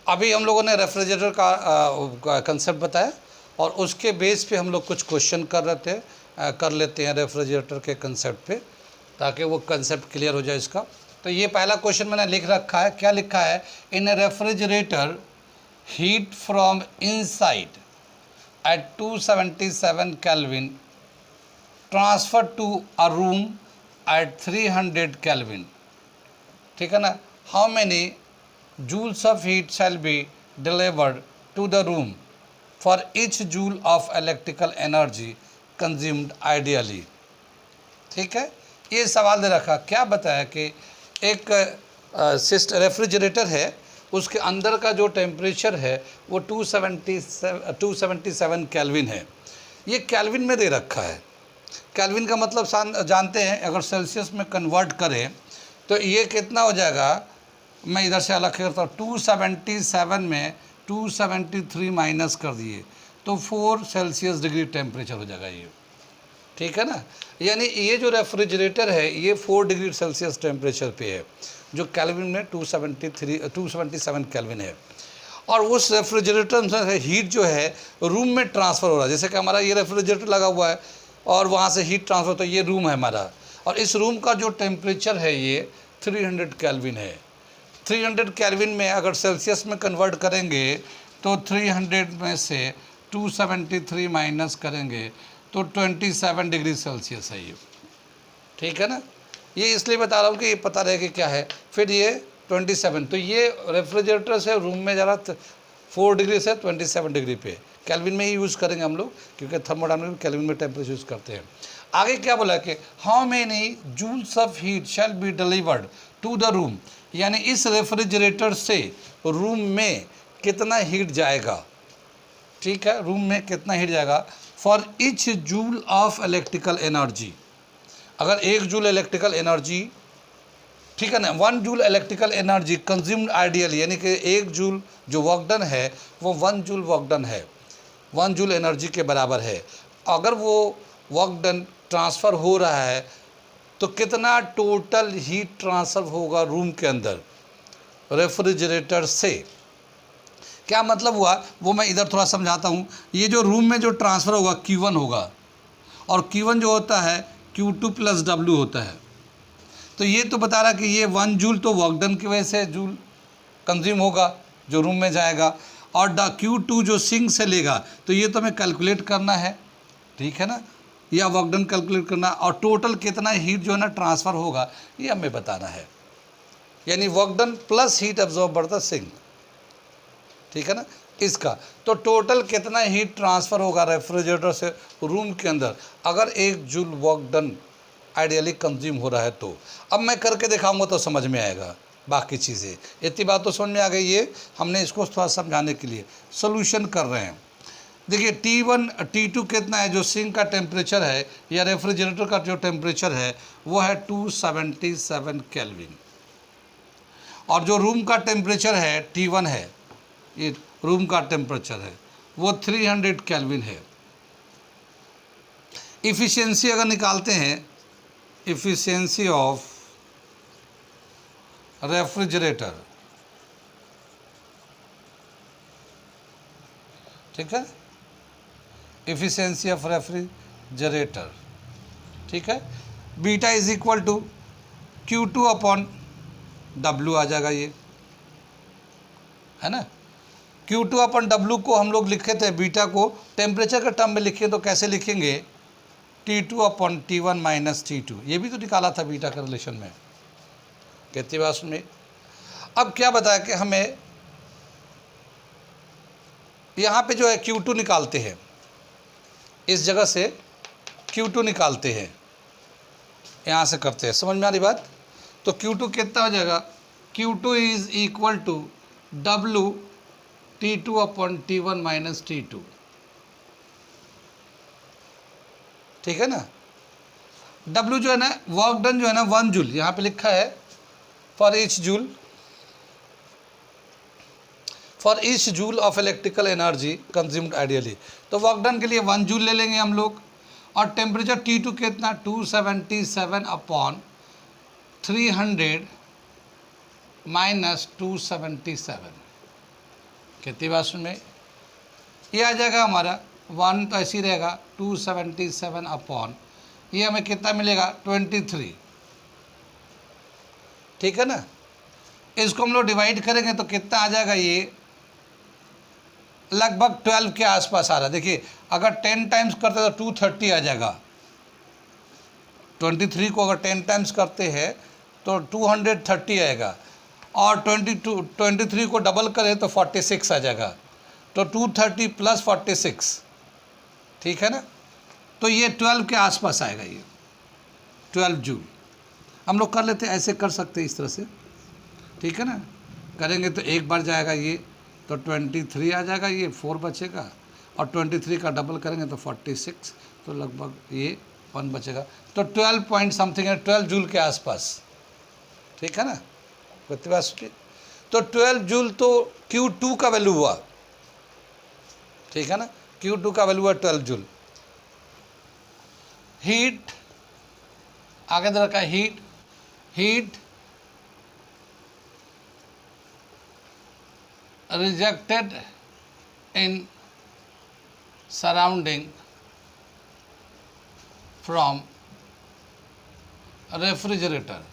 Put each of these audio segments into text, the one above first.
अभी हम लोगों ने रेफ्रिजरेटर का कंसेप्ट बताया और उसके बेस पे हम लोग कुछ क्वेश्चन कर लेते हैं रेफ्रिजरेटर के कंसेप्ट पे, ताकि वो कंसेप्ट क्लियर हो जाए इसका। तो ये पहला क्वेश्चन मैंने लिख रखा है। क्या लिखा है? In a refrigerator heat from inside at 277 Kelvin transferred to a room at 300 Kelvin, ठीक है ना? How many joules of heat shall be delivered to the room for each joule of electrical energy consumed ideally? ठीक है, ये सवाल दे रखा। क्या बताया कि एक रेफ्रिजरेटर है, उसके अंदर का जो टेम्परेचर है वो 277 केल्विन है। ये केल्विन में दे रखा है। केल्विन का मतलब जानते हैं, अगर सेल्सियस में कन्वर्ट करें तो ये कितना हो जाएगा? मैं इधर से अलग करता हूँ। 277 में 273 माइनस कर दिए तो 4 सेल्सियस डिग्री टेम्परेचर हो जाएगा ये, ठीक है ना? यानी ये जो रेफ्रिजरेटर है ये 4 डिग्री सेल्सियस टेम्परेचर पे है, जो केल्विन में 277 केल्विन है। और उस रेफ्रिजरेटर से हीट जो है रूम में ट्रांसफ़र हो रहा है। जैसे कि हमारा ये रेफ्रिजरेटर लगा हुआ है और वहाँ से हीट ट्रांसफ़र, तो ये रूम है हमारा, और इस रूम का जो टेम्परेचर है ये 300 केल्विन है। 300 केल्विन में अगर सेल्सियस में कन्वर्ट करेंगे तो 300 में से 273 माइनस करेंगे तो 27 डिग्री सेल्सियस है ये, ठीक है ना? ये इसलिए बता रहा हूँ कि ये पता रहे कि क्या है। फिर ये 27, तो ये रेफ्रिजरेटर से रूम में जा रहा 4 डिग्री से 27 डिग्री पे, केल्विन में ही यूज़ करेंगे हम लोग, क्योंकि थर्मोडायनामिक में केल्विन में टेम्परेचर यूज़ करते हैं। आगे क्या बोला कि how many joules of heat shall be delivered to the room, यानी इस रेफ्रिजरेटर से रूम में कितना हीट जाएगा, ठीक है? रूम में कितना हीट जाएगा for each joule of electrical energy. अगर 1 जूल इलेक्ट्रिकल एनर्जी, ठीक है ना, 1 joule electrical energy consumed ideally, यानी कि 1 जूल जो वर्क डन है वो 1 जूल वर्क डन है, 1 जूल एनर्जी के बराबर है। अगर वो वर्क डन ट्रांसफ़र हो रहा है तो कितना टोटल हीट ट्रांसफ़र होगा रूम के अंदर रेफ्रिजरेटर से? क्या मतलब हुआ वो मैं इधर थोड़ा समझाता हूँ। ये जो रूम में जो ट्रांसफ़र होगा Q1 होगा, और Q1 जो होता है Q2 प्लस W होता है। तो ये तो बता रहा कि ये 1 जूल तो वर्क डन की वजह से जूल कंज्यूम होगा जो रूम में जाएगा, और Q2 जो सिंक से लेगा, तो ये तो हमें कैलकुलेट करना है, ठीक है ना, या वर्क डन कैलकुलेट करना, और टोटल कितना हीट जो है ना ट्रांसफ़र होगा ये हमें बताना है, यानी work done plus heat absorb by the sink, ठीक है ना, इसका। तो टोटल कितना हीट ट्रांसफ़र होगा रेफ्रिजरेटर से रूम के अंदर अगर 1 joule work done ideally consume हो रहा है। तो अब मैं करके दिखाऊंगा तो समझ में आएगा बाकी चीज़ें। इतनी बात तो समझ में आ गई। ये हमने इसको थोड़ा समझाने के लिए सोल्यूशन कर रहे हैं। देखिए T1 T2 कितना है, जो सिंक का टेम्परेचर है या रेफ्रिजरेटर का जो टेम्परेचर है वो है 277 केल्विन, और जो रूम का टेम्परेचर है T1 है, ये रूम का टेम्परेचर है, वो 300 केल्विन है। इफ़िशियंसी अगर निकालते हैं, इफ़िशियंसी ऑफ रेफ्रिजरेटर, ठीक है, इफ़िशियंसी ऑफ रेफ्रिजरेटर, ठीक है, beta is equal to Q2 upon W आ जाएगा, ये है ना। Q2 अपन W को हम लोग लिखे थे, बीटा को टेम्परेचर के टर्म में लिखे तो कैसे लिखेंगे? T2 upon T1 minus T2, ये भी तो निकाला था बीटा के रिलेशन में, कितनी बात में। अब क्या बताया कि हमें यहाँ पे जो है Q2 निकालते हैं, इस जगह से Q2 निकालते हैं, यहाँ से करते हैं, समझ में आ रही बात? तो Q2 कितना हो जाएगा? Q2 is equal to W T2 upon T1 minus T2, ठीक है ना। W जो है ना, वर्क डन जो है ना 1 जूल, यहाँ पे लिखा है for each joule of electrical energy consumed ideally. तो वर्क डन के लिए 1 जूल ले लेंगे हम लोग, और टेम्परेचर T2 कितना 277 अपॉन 300 माइनस 277, कितनी बात सुन में, ये आ जाएगा हमारा 1 तो ऐसे ही रहेगा 277 अपॉन ये हमें कितना मिलेगा 23, ठीक है ना। इसको हम लोग डिवाइड करेंगे तो कितना आ जाएगा, ये लगभग 12 के आसपास आ रहा है। देखिए अगर 10 टाइम्स करते तो 230 आ जाएगा, 23 को अगर 10 टाइम्स करते हैं तो 230 आएगा, और 23 को डबल करें तो 46 आ जाएगा, तो 230 प्लस 46, ठीक है ना। तो ये 12 के आसपास आएगा, ये 12 जूल। हम लोग कर लेते हैं, ऐसे कर सकते हैं इस तरह से, ठीक है ना। करेंगे तो एक बार जाएगा ये, तो 23 आ जाएगा, ये 4 बचेगा, और 23 का डबल करेंगे तो 46, तो लगभग ये 1 बचेगा, तो 12 पॉइंट समथिंग है, 12 जूल के आसपास, ठीक है ना। कितनी बात सुनिए, तो 12 जूल तो Q2 का वैल्यू हुआ, ठीक है ना, Q2 का वैल्यू हुआ 12 जूल। हीट आगे दे रखा है, heat rejected in surrounding from refrigerator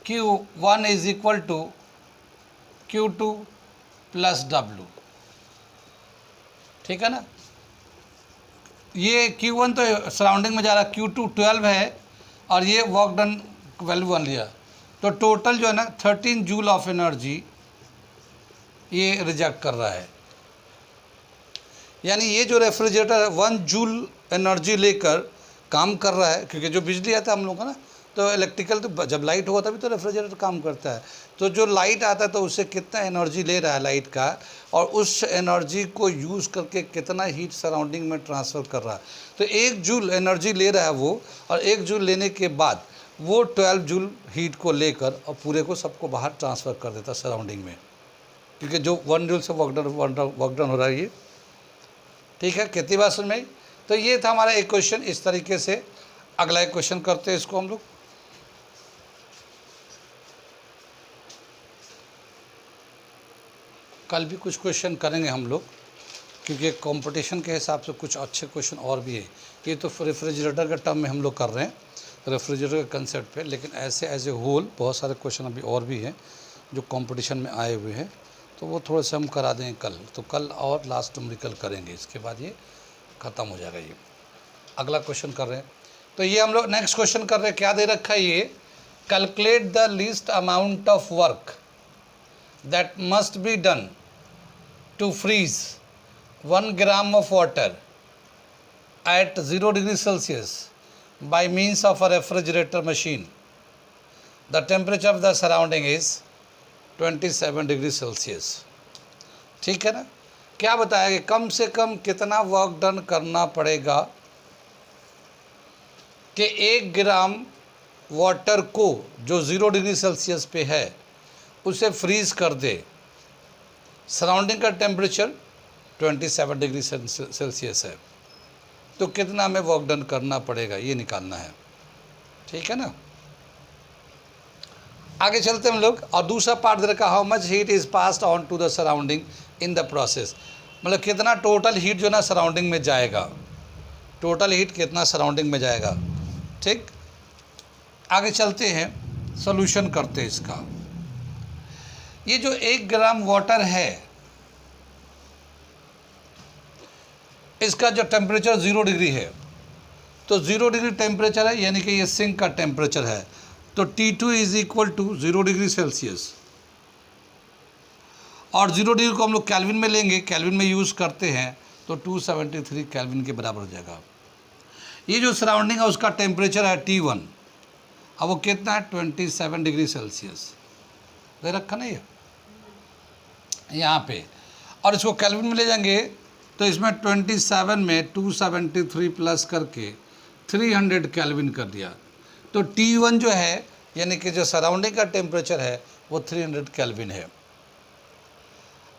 Q1 is equal to Q2 plus W, ठीक है ना। ये Q1 तो सराउंडिंग में जा रहा है, Q2 12 है, और ये वर्क डन वैल्यू 1 लिया, तो टोटल जो है ना 13 जूल ऑफ एनर्जी ये रिजेक्ट कर रहा है। यानी ये जो रेफ्रिजरेटर है 1 जूल एनर्जी लेकर काम कर रहा है, क्योंकि जो बिजली आता है हम लोग का ना, तो इलेक्ट्रिकल, तो जब लाइट होगा तभी तो रेफ्रिजरेटर काम करता है, तो जो लाइट आता है तो उससे कितना एनर्जी ले रहा है लाइट का, और उस एनर्जी को यूज़ करके कितना हीट सराउंडिंग में ट्रांसफ़र कर रहा है। तो 1 जूल एनर्जी ले रहा है वो, और 1 जूल लेने के बाद वो 12 जूल हीट को लेकर और पूरे को सबको बाहर ट्रांसफ़र कर देता है सराउंडिंग में, क्योंकि जो 1 जूल से वर्क डन हो रहा है ये, ठीक है। कितनी बात समझ में आई। तो ये था हमारा एक क्वेश्चन, इस तरीके से अगला एक क्वेश्चन करते हैं इसको हम लोग। कल भी कुछ क्वेश्चन करेंगे हम लोग, क्योंकि कंपटीशन के हिसाब से कुछ अच्छे क्वेश्चन और भी है। ये तो रेफ्रिजरेटर के टर्म में हम लोग कर रहे हैं, रेफ्रिजरेटर के कंसेप्ट पे, लेकिन ऐसे एज ए होल बहुत सारे क्वेश्चन अभी और भी हैं जो कंपटीशन में आए हुए हैं, तो वो थोड़े से हम करा देंगे कल। तो कल और लास्ट न्यूमेरिकल करेंगे, इसके बाद ये ख़त्म हो जाएगा। ये अगला क्वेश्चन कर रहे हैं, तो ये हम लोग नेक्स्ट क्वेश्चन कर रहे हैं। क्या दे रखा है ये, calculate the least amount of work that must be done to freeze 1 gram of water at 0 degree Celsius by means of a refrigerator machine. The temperature of the surrounding is 27 degree Celsius. ठीक है ना। क्या बताया कि कम से कम कितना work done करना पड़ेगा कि 1 ग्राम वाटर को जो 0 डिग्री सेल्सियस पे है उसे फ्रीज कर दे। सराउंडिंग का टेम्परेचर 27 डिग्री सेल्सियस है, तो कितना हमें वर्क डन करना पड़ेगा ये निकालना है, ठीक है ना। आगे चलते हम लोग, और दूसरा पार्ट दे रखा, how much heat is passed on to the surrounding in the process, मतलब कितना टोटल हीट जो ना सराउंडिंग में जाएगा, टोटल हीट कितना सराउंडिंग में जाएगा, ठीक। आगे चलते हैं, सॉल्यूशन करते हैं इसका। ये जो 1 ग्राम वाटर है, इसका जो टेम्परेचर 0 डिग्री है, तो 0 डिग्री टेम्परेचर है, यानी कि ये सिंक का टेम्परेचर है, तो T2 is equal to 0 degree Celsius, और 0 डिग्री को हम लोग कैल्विन में लेंगे, कैल्विन में यूज़ करते हैं तो 273 कैल्विन के बराबर हो जाएगा। ये जो सराउंडिंग है उसका टेम्परेचर है T1, अब वो कितना है 27 डिग्री सेल्सियस दे रखा ना ये यहाँ पे, और इसको कैल्विन में ले जाएंगे तो इसमें 27 में 273 प्लस करके 300 कैल्विन कर दिया, तो T1 जो है यानी कि जो सराउंडिंग का टेम्परेचर है वो 300 कैल्विन है।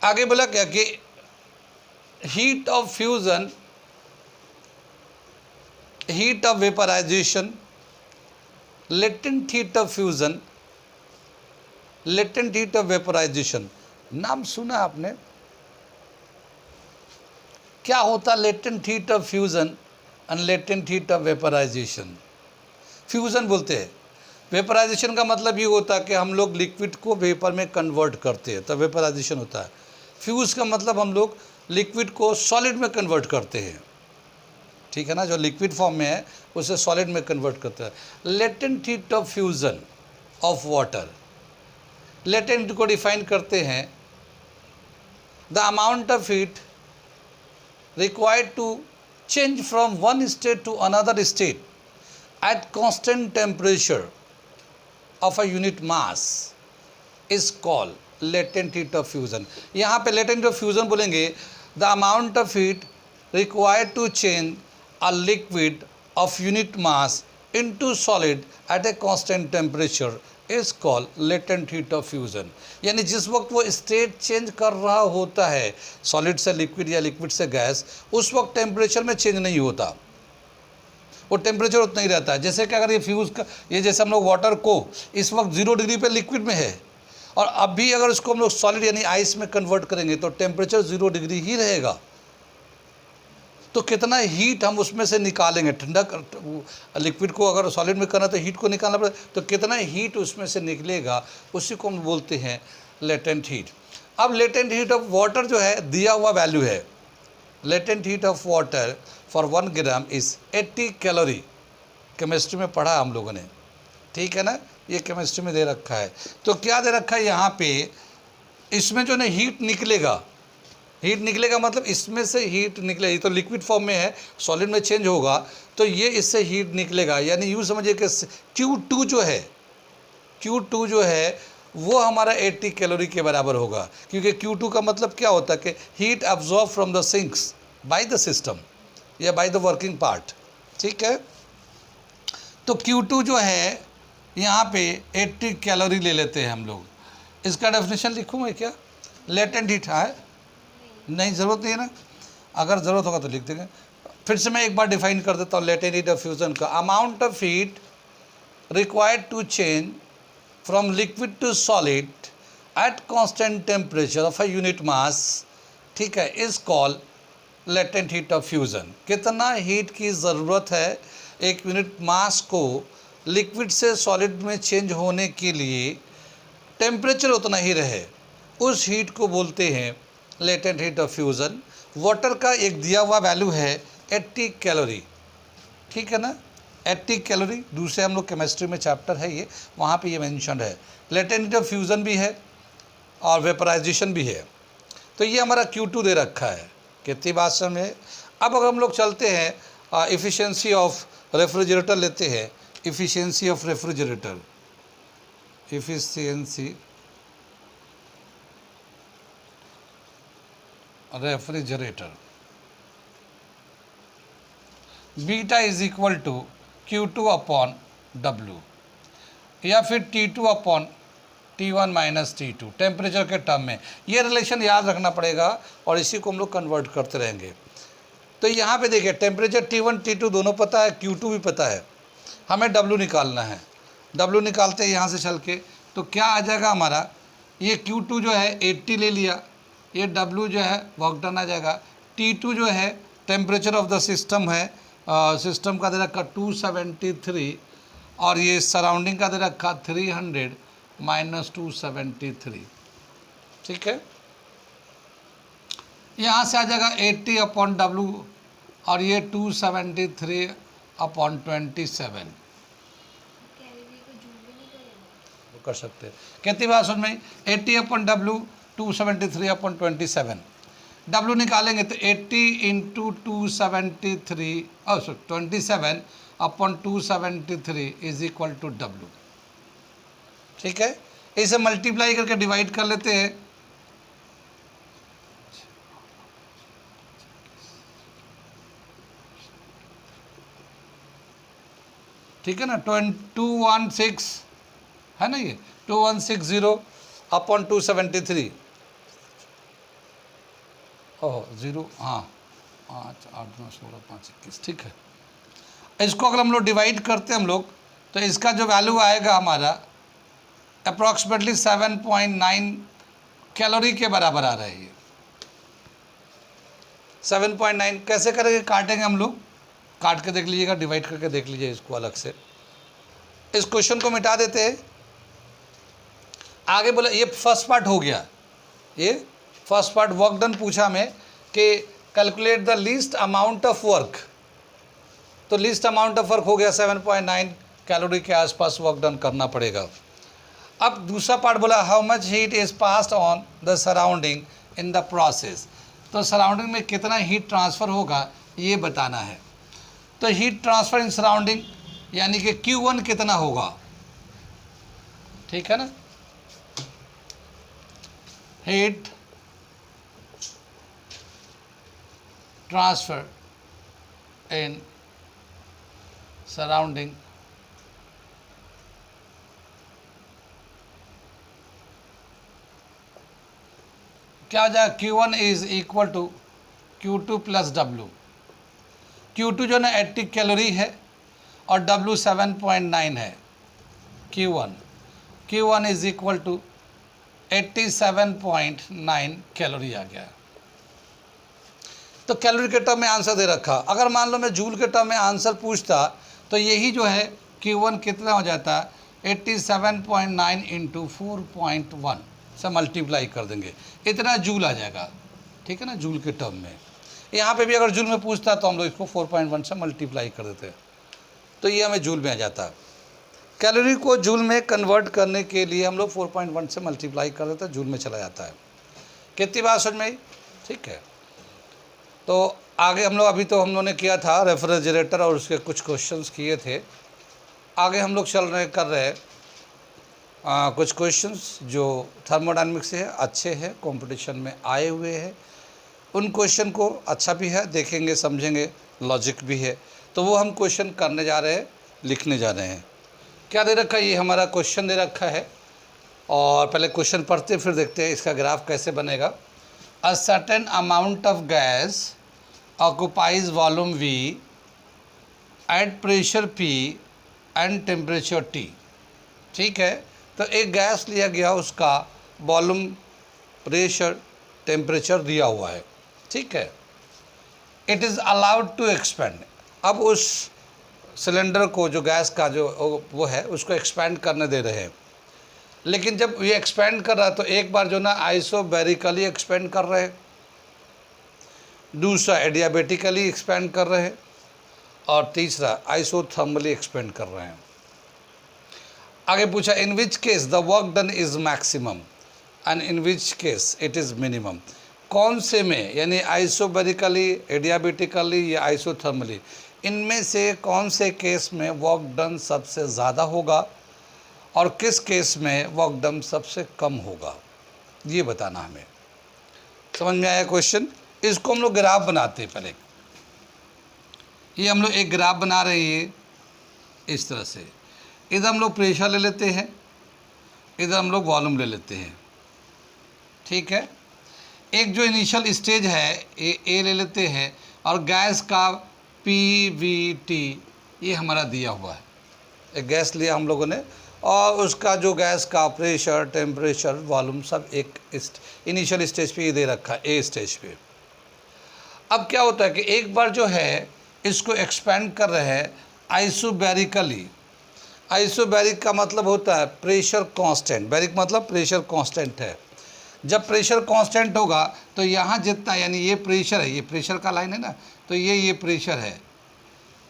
आगे बोला क्या कि heat of fusion, heat of vaporization, latent heat of fusion, latent heat of vaporization, नाम सुना आपने? क्या होता latent heat of fusion and latent heat of vaporization? Fusion बोलते हैं, वेपोराइजेशन का मतलब ये होता है कि हम लोग लिक्विड को वेपर में कन्वर्ट करते हैं, तो वेपोराइजेशन होता है। फ्यूज़ का मतलब हम लोग लिक्विड को सॉलिड में कन्वर्ट करते हैं, ठीक है ना, जो लिक्विड फॉर्म में है उसे सॉलिड में कन्वर्ट करते हैं। Latent heat of fusion of water, latent को डिफाइन करते हैं the amount of heat required to change from one state to another state at constant temperature of a unit mass is called latent heat of fusion. यहाँ पे latent heat of fusion बोलेंगे the amount of heat required to change a liquid of unit mass into solid at a constant temperature is call latent heat of fusion. यानी जिस वक्त वो state change कर रहा होता है सॉलिड से लिक्विड या लिक्विड से गैस, उस वक्त टेम्परेचर में चेंज नहीं होता, वो टेम्परेचर उतना ही रहता है। जैसे कि अगर ये फ्यूज़ का, ये जैसे हम लोग वाटर को इस वक्त 0 डिग्री पे लिक्विड में है और अभी अगर इसको हम लोग सॉलिड यानी आइस में कन्वर्ट करेंगे तो टेम्परेचर 0 डिग्री ही रहेगा। तो कितना हीट हम उसमें से निकालेंगे, ठंडा लिक्विड को अगर सॉलिड में करना तो हीट को निकालना पड़ेगा, तो कितना हीट उसमें से निकलेगा उसी को हम बोलते हैं लेटेंट हीट। अब लेटेंट हीट ऑफ वाटर जो है दिया हुआ वैल्यू है, latent heat of water for 1 gram is 80 calorie. Chemistry में पढ़ा हम लोगों ने, ठीक है ना, ये केमिस्ट्री में दे रखा है। तो क्या दे रखा है यहाँ पे, इसमें जो ना हीट निकलेगा, हीट निकलेगा मतलब इसमें से हीट निकलेगी, तो लिक्विड फॉर्म में है सॉलिड में चेंज होगा तो ये इससे हीट निकलेगा। यानी यूँ समझिए कि Q2 जो है, Q2 जो है वो हमारा 80 कैलोरी के बराबर होगा, क्योंकि Q2 का मतलब क्या होता है कि heat absorb from the sinks by the system या बाय द वर्किंग पार्ट, ठीक है। तो Q2 जो है यहाँ पे 80 कैलोरी ले लेते हैं हम लोग। इसका डेफिनेशन लिखूँ मैं क्या? लेटेंट हीट है, नहीं ज़रूरत नहीं है ना, अगर ज़रूरत होगा तो लिख देंगे। फिर से मैं एक बार डिफाइन कर देता हूँ लेटेंट हीट ऑफ फ्यूज़न का। Amount of heat required to change from liquid to solid at constant temperature of a unit mass, ठीक है, is called latent heat of fusion. कितना हीट की ज़रूरत है एक यूनिट मास को लिक्विड से सॉलिड में चेंज होने के लिए, टेम्परेचर उतना ही रहे, उस हीट को बोलते हैं latent heat of fusion. Water का एक दिया हुआ वैल्यू है 80 कैलोरी, ठीक है ना, 80 कैलोरी। दूसरे हम लोग केमिस्ट्री में चैप्टर है ये, वहाँ पे ये मेंशन है। लेटेंट हीट ऑफ फ्यूज़न भी है और वेपराइजेशन भी है। तो ये हमारा Q2 दे रखा है, कितनी बात समझ है। अब अगर हम लोग चलते हैं इफ़िशियंसी ऑफ रेफ्रिजरेटर लेते हैं, efficiency of refrigerator, efficiency refrigerator, beta is equal to Q2 upon W या फिर T2 upon T1 minus T2 temperature के टर्म में। ये रिलेशन याद रखना पड़ेगा और इसी को हम लोग कन्वर्ट करते रहेंगे। तो यहाँ पे देखिए टेम्परेचर T1 T2 दोनों पता है, Q2 भी पता है, हमें W निकालना है। W निकालते हैं यहाँ से चल के, तो क्या आ जाएगा हमारा, ये Q2 जो है 80 ले लिया, ये W जो है वर्क डन आ जाएगा। T2 जो है टेम्परेचर ऑफ द सिस्टम है, सिस्टम का दे रखा 273 और ये सराउंडिंग का दे रखा 300 माइनस 273, ठीक है। यहाँ से आ जाएगा 80 अपॉन W और ये 273 अपॉन 27 कर सकते हैं। कितनी बात समझ में, 80 अपॉन W 273 अपॉन 27, W निकालेंगे तो 80 इंटू 273 और 27 upon 273 is equal to W, ठीक है। इसे मल्टीप्लाई करके डिवाइड कर लेते हैं, ठीक है ना, 216 है ना, ये 2160 अपॉन 273, ओह 0, हाँ 5 8 9 16 5 21, ठीक है। इसको अगर हम लोग डिवाइड करते हैं हम लोग, तो इसका जो वैल्यू आएगा हमारा अप्रॉक्सीमेटली 7.9 कैलोरी के बराबर आ रहा है ये। 7.9 कैसे करेंगे, काटेंगे हम लोग, काट के देख लीजिएगा, डिवाइड करके देख लीजिए इसको अलग से। इस क्वेश्चन को मिटा देते हैं। आगे बोला, ये फर्स्ट पार्ट हो गया, ये फर्स्ट पार्ट वर्क डन पूछा हमें कि calculate the least amount of work, तो लीस्ट अमाउंट ऑफ वर्क हो गया 7.9 कैलोरी के आसपास वर्क डन करना पड़ेगा। अब दूसरा पार्ट बोला how much heat is passed on the surrounding in the process, तो सराउंडिंग में कितना हीट ट्रांसफ़र होगा ये बताना है। तो हीट ट्रांसफ़र इन सराउंडिंग यानी कि Q1 कितना होगा, ठीक है ना, हीट ट्रांसफ़र इन सराउंडिंग क्या हो जाएगा, Q1 is equal to Q2 plus W। Q2 जो ना 80 कैलोरी है और W 7.9 है। Q1 is equal to 87.9 calorie आ गया। तो कैलोरी के टर्म में आंसर दे रखा। अगर मान लो मैं जूल के टर्म में आंसर पूछता तो यही जो है Q1 कितना हो जाता, 87.9 इंटू 4.1 से मल्टीप्लाई कर देंगे, इतना जूल आ जाएगा, ठीक है ना, जूल के टर्म में। यहाँ पे भी अगर जूल में पूछता तो हम लोग इसको 4.1 से मल्टीप्लाई कर देते, तो ये हमें जूल में आ जाता। कैलोरी को जूल में कन्वर्ट करने के लिए हम लोग 4.1 से मल्टीप्लाई कर देते हैं, जूल में चला जाता है। कितनी बात समझ में आई, ठीक है। तो आगे हम लोग, अभी तो हम लोगों ने किया था रेफ्रिजरेटर और उसके कुछ क्वेश्चंस किए थे, आगे हम लोग कर रहे हैं कुछ क्वेश्चंस जो थर्मोडायनेमिक्स से है, अच्छे हैं, कंपटीशन में आए हुए हैं। उन क्वेश्चन को अच्छा भी है, देखेंगे समझेंगे, लॉजिक भी है, तो वो हम क्वेश्चन करने जा रहे हैं, लिखने जा रहे हैं। क्या दे रखा है, ये हमारा क्वेश्चन दे रखा है, और पहले क्वेश्चन पढ़ते फिर देखते हैं इसका ग्राफ कैसे बनेगा। A certain amount of gas occupies volume V at pressure P and temperature T, ठीक है। तो एक गैस लिया गया, उसका वॉल्यूम, प्रेशर, टेम्परेचर दिया हुआ है, ठीक है। It is allowed to expand, अब उस सिलेंडर को, जो गैस का जो वो है, उसको एक्सपेंड करने दे रहे हैं। लेकिन जब ये एक्सपेंड कर रहा है तो एक बार जो ना आइसोबैरिकली एक्सपेंड कर रहे हैं, दूसरा एडियाबेटिकली एक्सपेंड कर रहे हैं, और तीसरा आइसोथर्मली एक्सपेंड कर रहे हैं। आगे पूछा in which case the work done is maximum and in which case it is minimum, कौन से में, यानी आइसोबैरिकली, एडियाबेटिकली या आइसोथर्मली, इनमें से कौन से केस में वर्क डन सबसे ज़्यादा होगा और किस केस में वर्क डन सबसे कम होगा, ये बताना हमें। समझ में आया क्वेश्चन। इसको हम लोग ग्राफ बनाते हैं पहले। ये हम लोग एक ग्राफ बना रहे हैं इस तरह से। इधर हम लोग प्रेशर ले लेते हैं, इधर हम लोग वॉल्यूम ले लेते हैं, ठीक है। एक जो इनिशियल स्टेज है ए ले लेते हैं, और गैस का PVT ये हमारा दिया हुआ है। एक गैस लिया हम लोगों ने, और उसका जो गैस का प्रेशर, टेम्परेचर, वॉल्यूम सब एक इनिशियल स्टेज पे ये दे रखा है, ए स्टेज पे। अब क्या होता है कि एक बार जो है इसको एक्सपेंड कर रहे हैं आइसोबैरिकली। आइसोबैरिक का मतलब होता है प्रेशर कांस्टेंट, बैरिक मतलब प्रेशर कांस्टेंट है। जब प्रेशर कांस्टेंट होगा तो यहाँ जितना, यानी ये प्रेशर है, ये प्रेशर का लाइन है ना, तो ये प्रेशर है।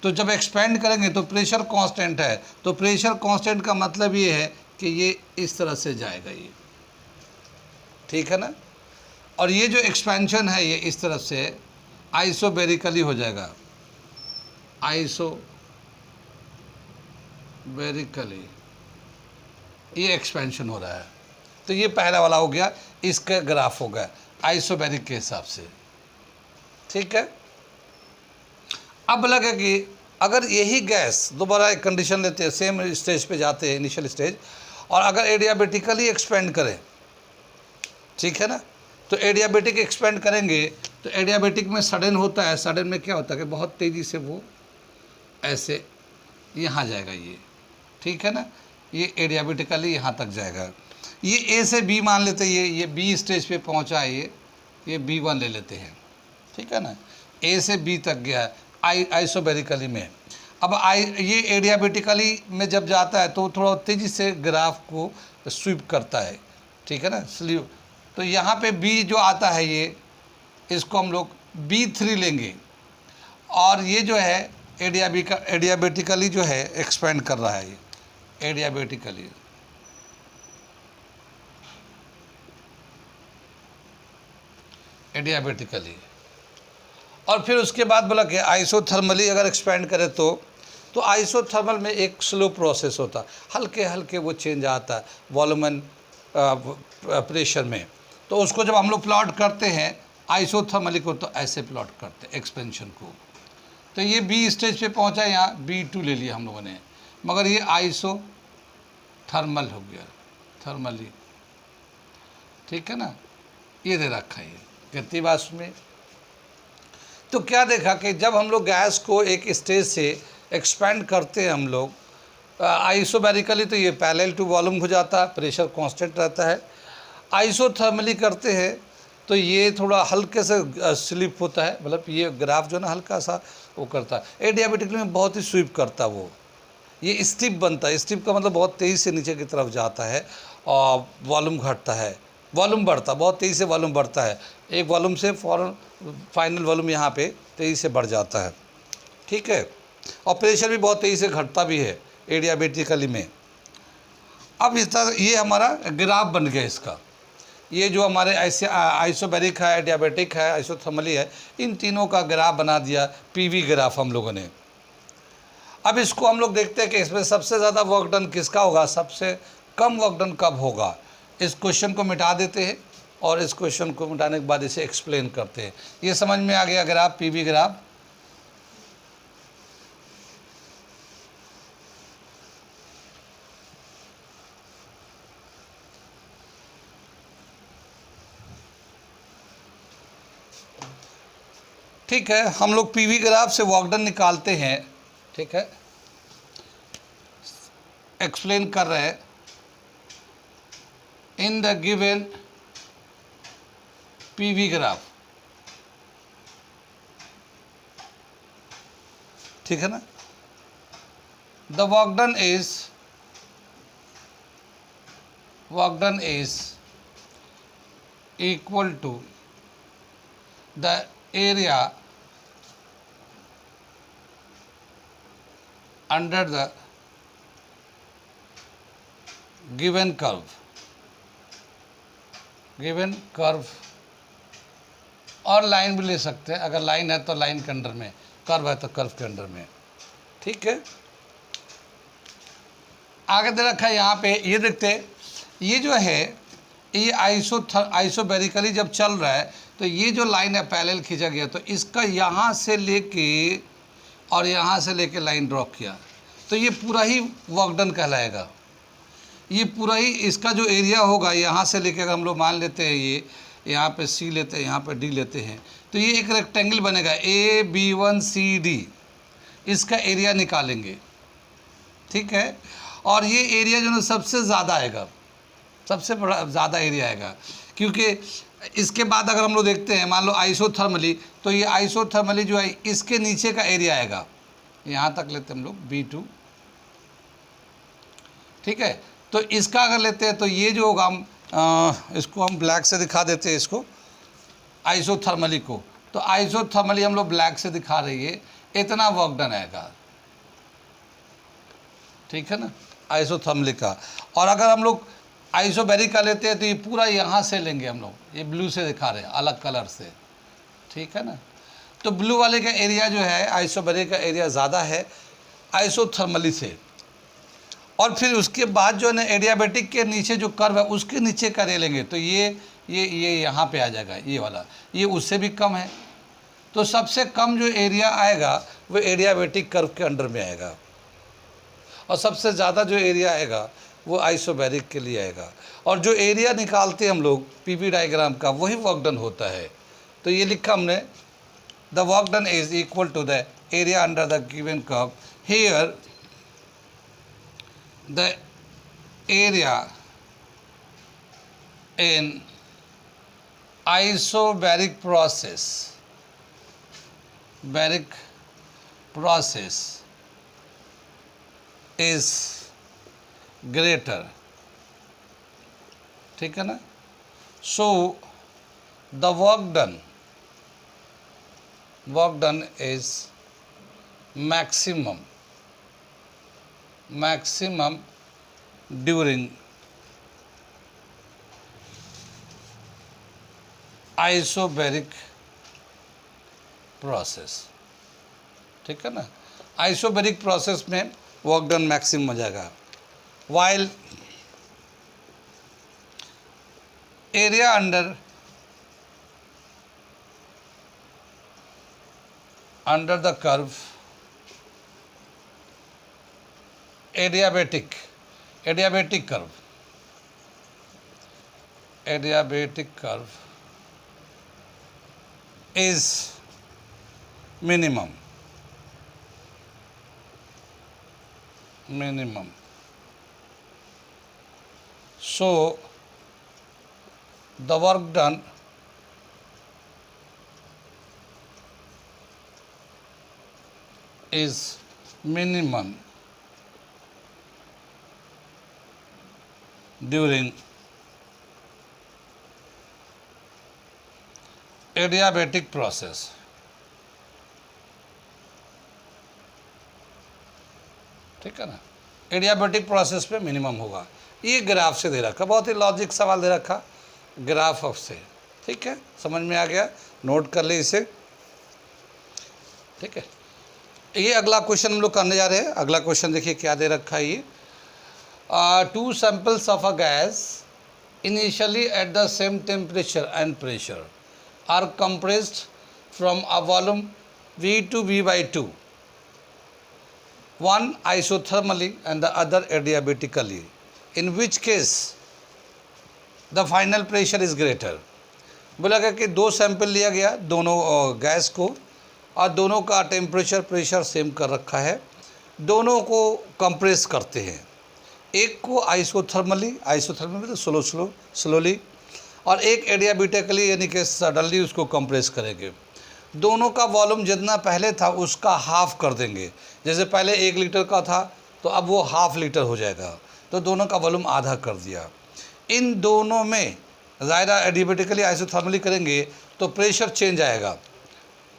तो जब एक्सपेंड करेंगे तो प्रेशर कांस्टेंट है, तो प्रेशर कांस्टेंट का मतलब ये है कि ये इस तरह से जाएगा, ये ठीक है ना। और ये जो एक्सपेंशन है ये इस तरफ से आइसोबैरिकली हो जाएगा, आइसोबैरिकली ये एक्सपेंशन हो रहा है। तो ये पहला वाला हो गया, इसका ग्राफ हो गया आइसोबैरिक के हिसाब से, ठीक है। अब लगा कि अगर यही गैस, दोबारा एक कंडीशन लेते हैं, सेम स्टेज पे जाते हैं, इनिशियल स्टेज, और अगर एडियाबेटिकली एक्सपेंड करें, ठीक है ना, तो एडियाबेटिक एक्सपेंड करेंगे तो एडियाबेटिक में सडन होता है। सडन में क्या होता है कि बहुत तेज़ी से वो ऐसे यहाँ जाएगा ये, ठीक है ना। ये एडियाबेटिकली यहाँ तक जाएगा। ये ए से बी मान लेते हैं, ये बी स्टेज पे पहुँचा है, ये B1 ले लेते हैं, ठीक है ना। ए से बी तक गया है आइसोबेरिकली में। अब ये एडियाबेटिकली में जब जाता है तो थोड़ा तेज़ी से ग्राफ को स्वीप करता है, ठीक है ना, स्लीप। तो यहाँ पे बी जो आता है ये, इसको हम लोग B3 लेंगे, और ये जो है एडियाबेटिकली जो है एक्सपेंड कर रहा है, ये एडियाबेटिकली। और फिर उसके बाद बोला कि आइसोथर्मली अगर एक्सपेंड करें तो आइसोथर्मल में एक स्लो प्रोसेस होता है, हल्के हल्के वो चेंज आता है वॉल्यूम एंड प्रेशर में। तो उसको जब हम लोग प्लॉट करते हैं आइसोथर्मली को, तो ऐसे प्लॉट करते हैं एक्सपेंशन को। तो ये बी स्टेज पे पहुंचा, यहाँ B2 ले लिया हम लोगों ने, मगर ये आइसोथर्मल हो गया, थर्मली, ठीक है ना। ये दे रखा है गति वाष्प में। तो क्या देखा कि जब हम लोग गैस को एक स्टेज से एक्सपेंड करते हैं हम लोग आइसोबैरिकली, तो ये पैरेलल टू वॉल्यूम हो जाता है, प्रेशर कांस्टेंट रहता है। आइसोथर्मली करते हैं तो ये थोड़ा हल्के से स्लिप होता है, मतलब ये ग्राफ जो है ना हल्का सा वो करता है। एडियाबेटिकली में बहुत ही स्वीप करता है वो, ये स्टिप बनता है। स्टिप का मतलब बहुत तेज़ी से नीचे की तरफ जाता है और वॉल्यूम घटता है, वॉल्यूम बढ़ता, बहुत तेज़ी से वॉल्यूम बढ़ता है। एक वॉल्यूम से फौरन फाइनल वॉल्यूम यहाँ पे तेज़ी से बढ़ जाता है, ठीक है। और प्रेशर भी बहुत तेज़ी से घटता भी है एडियाबेटिकली में। अब इस तरह ये हमारा ग्राफ बन गया इसका। ये जो हमारे ऐसे आइसोबैरिक है, एडियाबेटिक है, आइसोथर्मली है, इन तीनों का ग्राफ बना दिया, PV ग्राफ हम लोगों ने। अब इसको हम लोग देखते हैं कि इसमें सबसे ज़्यादा वर्क डन किसका होगा, सबसे कम वर्क डन कब होगा। इस क्वेश्चन को मिटा देते हैं और इस क्वेश्चन को मिटाने के बाद इसे एक्सप्लेन करते हैं। ये समझ में आ गया ग्राफ, PV ग्राफ। ठीक है, हम लोग PV ग्राफ से वर्क डन निकालते हैं, ठीक है, एक्सप्लेन कर रहे हैं। In the given PV graph, ठीक है ना, the work done is equal to the area under the given curve और लाइन भी ले सकते हैं, अगर लाइन है तो लाइन के अंडर में, कर्व है तो कर्व के अंडर में, ठीक है। आगे दे रखा है यहाँ पे, ये देखते हैं, ये जो है ये आइसोबैरिकली जब चल रहा है तो ये जो लाइन है पैरेलल खींचा गया, तो इसका यहाँ से लेके और यहाँ से लेके लाइन ड्रॉ किया, तो ये पूरा ही वर्क डन कहलाएगा। ये पूरा ही इसका जो एरिया होगा यहाँ से लेके, अगर हम लोग मान लेते हैं ये यहाँ पे C लेते हैं, यहाँ पे D लेते हैं, तो ये एक रेक्टेंगल बनेगा ABCD, इसका एरिया निकालेंगे, ठीक है। और ये एरिया जो है सबसे ज़्यादा आएगा, सबसे बड़ा ज़्यादा एरिया आएगा, क्योंकि इसके बाद अगर हम लोग देखते हैं मान लो आइसोथर्मली, तो ये आइसोथर्मली जो है इसके नीचे का एरिया आएगा, यहाँ तक लेते हैं हम लोग B2, ठीक है। तो इसका अगर लेते हैं तो ये जो होगा, हम इसको हम ब्लैक से दिखा देते हैं, इसको आइसोथर्मली को, तो आइसोथर्मली हम लोग ब्लैक से दिखा रही है, इतना वर्क डन आएगा, ठीक है ना, आइसोथर्मली का। और अगर हम लोग आइसोबैरिक का लेते हैं तो ये पूरा यहाँ से लेंगे हम लोग, ये ब्लू से दिखा रहे हैं अलग कलर से, ठीक है ना। तो ब्लू वाले का एरिया जो है आइसोबैरिक का एरिया ज़्यादा है आइसोथर्मली से। और फिर उसके बाद जो है ना एडियाबेटिक के नीचे जो कर्व है उसके नीचे का ले लेंगे, तो ये यहाँ पे आ जाएगा, ये वाला, ये उससे भी कम है। तो सबसे कम जो एरिया आएगा वो एडियाबेटिक कर्व के अंडर में आएगा, और सबसे ज़्यादा जो एरिया आएगा वो आइसोबैरिक के लिए आएगा। और जो एरिया निकालते हैं हम लोग PV डायग्राम का, वही वर्क डन होता है। तो ये लिखा हमने, the work done is equal to the area under the given curve. Here the area in isobaric process is greater, ठीक है ना। So the work done is maximum during isobaric process, ठीक है ना। आइसोबैरिक प्रोसेस में work done maximum हो जाएगा, while area under the curve adiabatic curve is minimum. So the work done is minimum during adiabatic process, ठीक है ना। Adiabatic process पे मिनिमम होगा। ये ग्राफ से दे रखा, बहुत ही लॉजिक सवाल दे रखा ग्राफ ऑफ से, ठीक है। समझ में आ गया, नोट कर ले इसे, ठीक है। ये अगला क्वेश्चन हम लोग करने जा रहे हैं। अगला क्वेश्चन देखिए क्या दे रखा है ये। 2 samples of a gas initially at the same temperature and pressure are compressed from a volume V to V/2, one isothermally and the other adiabatically, in which case the final pressure is greater। बोला गया कि 2 sample लिया गया दोनों gas को, और दोनों का टेम्परेचर प्रेशर सेम कर रखा है, दोनों को कंप्रेस करते हैं। एक को आइसोथर्मली तो स्लोली, और एक एडियाबेटिकली यानी कि सडनली उसको कंप्रेस करेंगे। दोनों का वॉल्यूम जितना पहले था उसका हाफ कर देंगे। जैसे पहले 1 लीटर का था तो अब वो ½ लीटर हो जाएगा, तो दोनों का वॉल्यूम आधा कर दिया। इन दोनों में ज़ायदा एडियाबेटिकली आइसोथर्मली करेंगे तो प्रेशर चेंज आएगा।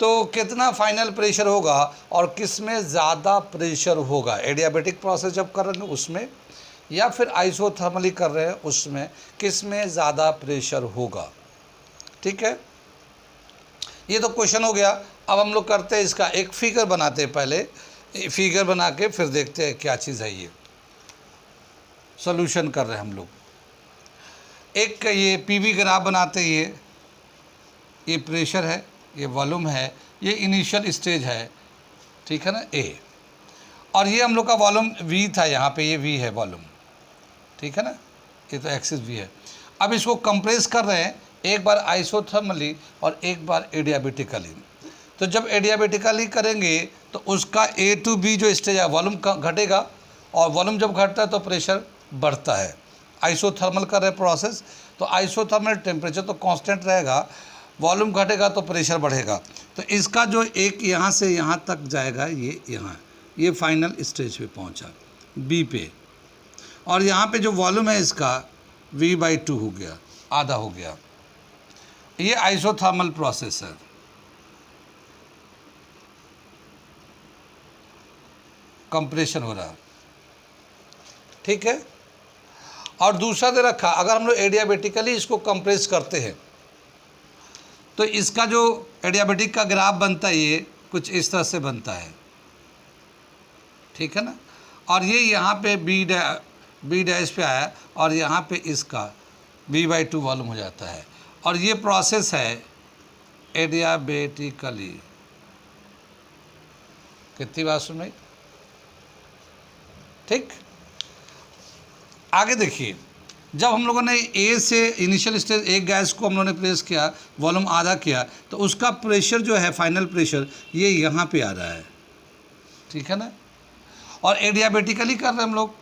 तो कितना फाइनल प्रेशर होगा और किस में ज़्यादा प्रेशर होगा, एडियाबेटिक प्रोसेस जब कर रहे हैं उसमें या फिर आइसोथर्मली कर रहे हैं उसमें, किस में ज़्यादा प्रेशर होगा, ठीक है। ये तो क्वेश्चन हो गया। अब हम लोग करते हैं इसका एक फिगर बनाते हैं, पहले फिगर बना के फिर देखते हैं क्या चीज़ है। ये सॉल्यूशन कर रहे हैं हम लोग। एक ये पीवी ग्राफ बनाते हैं। ये प्रेशर है, ये वॉल्यूम है, ये इनिशियल स्टेज है, ठीक है ना, ए। और ये हम लोग का वॉल्यूम वी था, यहाँ पे ये वी है वॉल्यूम, ठीक है ना, ये तो एक्सिस वी है। अब इसको कंप्रेस कर रहे हैं, एक बार आइसोथर्मली और एक बार एडियाबेटिकली। तो जब एडियाबेटिकली करेंगे तो उसका ए टू बी जो स्टेज है वॉल्यूम घटेगा, और वॉल्यूम जब घटता है तो प्रेशर बढ़ता है। आइसोथर्मल कर रहे प्रोसेस तो आइसोथर्मल टेम्परेचर तो कांस्टेंट रहेगा, वॉल्यूम घटेगा तो प्रेशर बढ़ेगा। तो इसका जो एक यहाँ से यहाँ तक जाएगा, ये यहाँ, ये फाइनल स्टेज पे पहुँचा बी पे, और यहाँ पे जो वॉल्यूम है इसका V/2 हो गया, आधा हो गया। ये आइसोथर्मल प्रोसेस है। कंप्रेशन हो रहा, ठीक है। और दूसरा दे रखा, अगर हम लोग एडियाबेटिकली इसको कंप्रेस करते हैं तो इसका जो एडियाबेटिक का ग्राफ बनता है ये कुछ इस तरह से बनता है, ठीक है ना। और ये यहाँ पे बी डैश पे आया और यहाँ पे इसका V/2 वॉल्यूम हो जाता है। और ये प्रोसेस है एडियाबेटिकली। कितनी बात सुन रही, ठीक। आगे देखिए, जब हम लोगों ने ए से इनिशियल स्टेज एक गैस को हम लोगों ने प्रेस किया, वॉल्यूम आधा किया, तो उसका प्रेशर जो है फाइनल प्रेशर ये यहाँ पे आ रहा है, ठीक है ना। और एडियाबेटिकली कर रहे हैं हम लोग,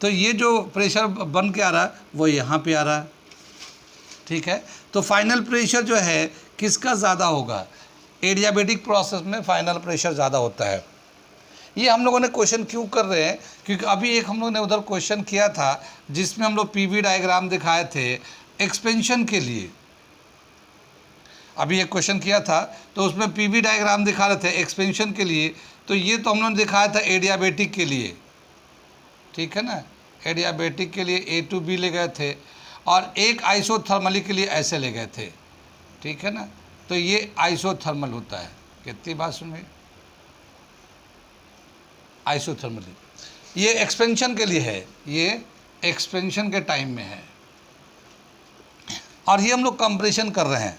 तो ये जो प्रेशर बन के आ रहा है वो यहाँ पे आ रहा है, ठीक है। तो फाइनल प्रेशर जो है किसका ज़्यादा होगा, एडियाबेटिक प्रोसेस में फाइनल प्रेशर ज़्यादा होता है। ये हम लोगों ने क्वेश्चन क्यों कर रहे हैं, क्योंकि अभी एक हम लोगों ने उधर क्वेश्चन किया था जिसमें हम लोग पीवी डायग्राम दिखाए थे एक्सपेंशन के लिए। अभी एक क्वेश्चन किया था तो उसमें पीवी डायग्राम दिखा रहे थे एक्सपेंशन के लिए, तो ये तो हम लोगों ने दिखाया था एडियाबेटिक के लिए, ठीक है ना। एडियाबेटिक के लिए ए टू बी ले गए थे और एक आइसोथर्मली के लिए ऐसे ले गए थे, ठीक है ना। तो ये आइसोथर्मल होता है, कितनी बात सुन गई, आइसोथर्मली। ये एक्सपेंशन के लिए है, ये एक्सपेंशन के टाइम में है। और ये हम लोग कंप्रेशन कर रहे हैं,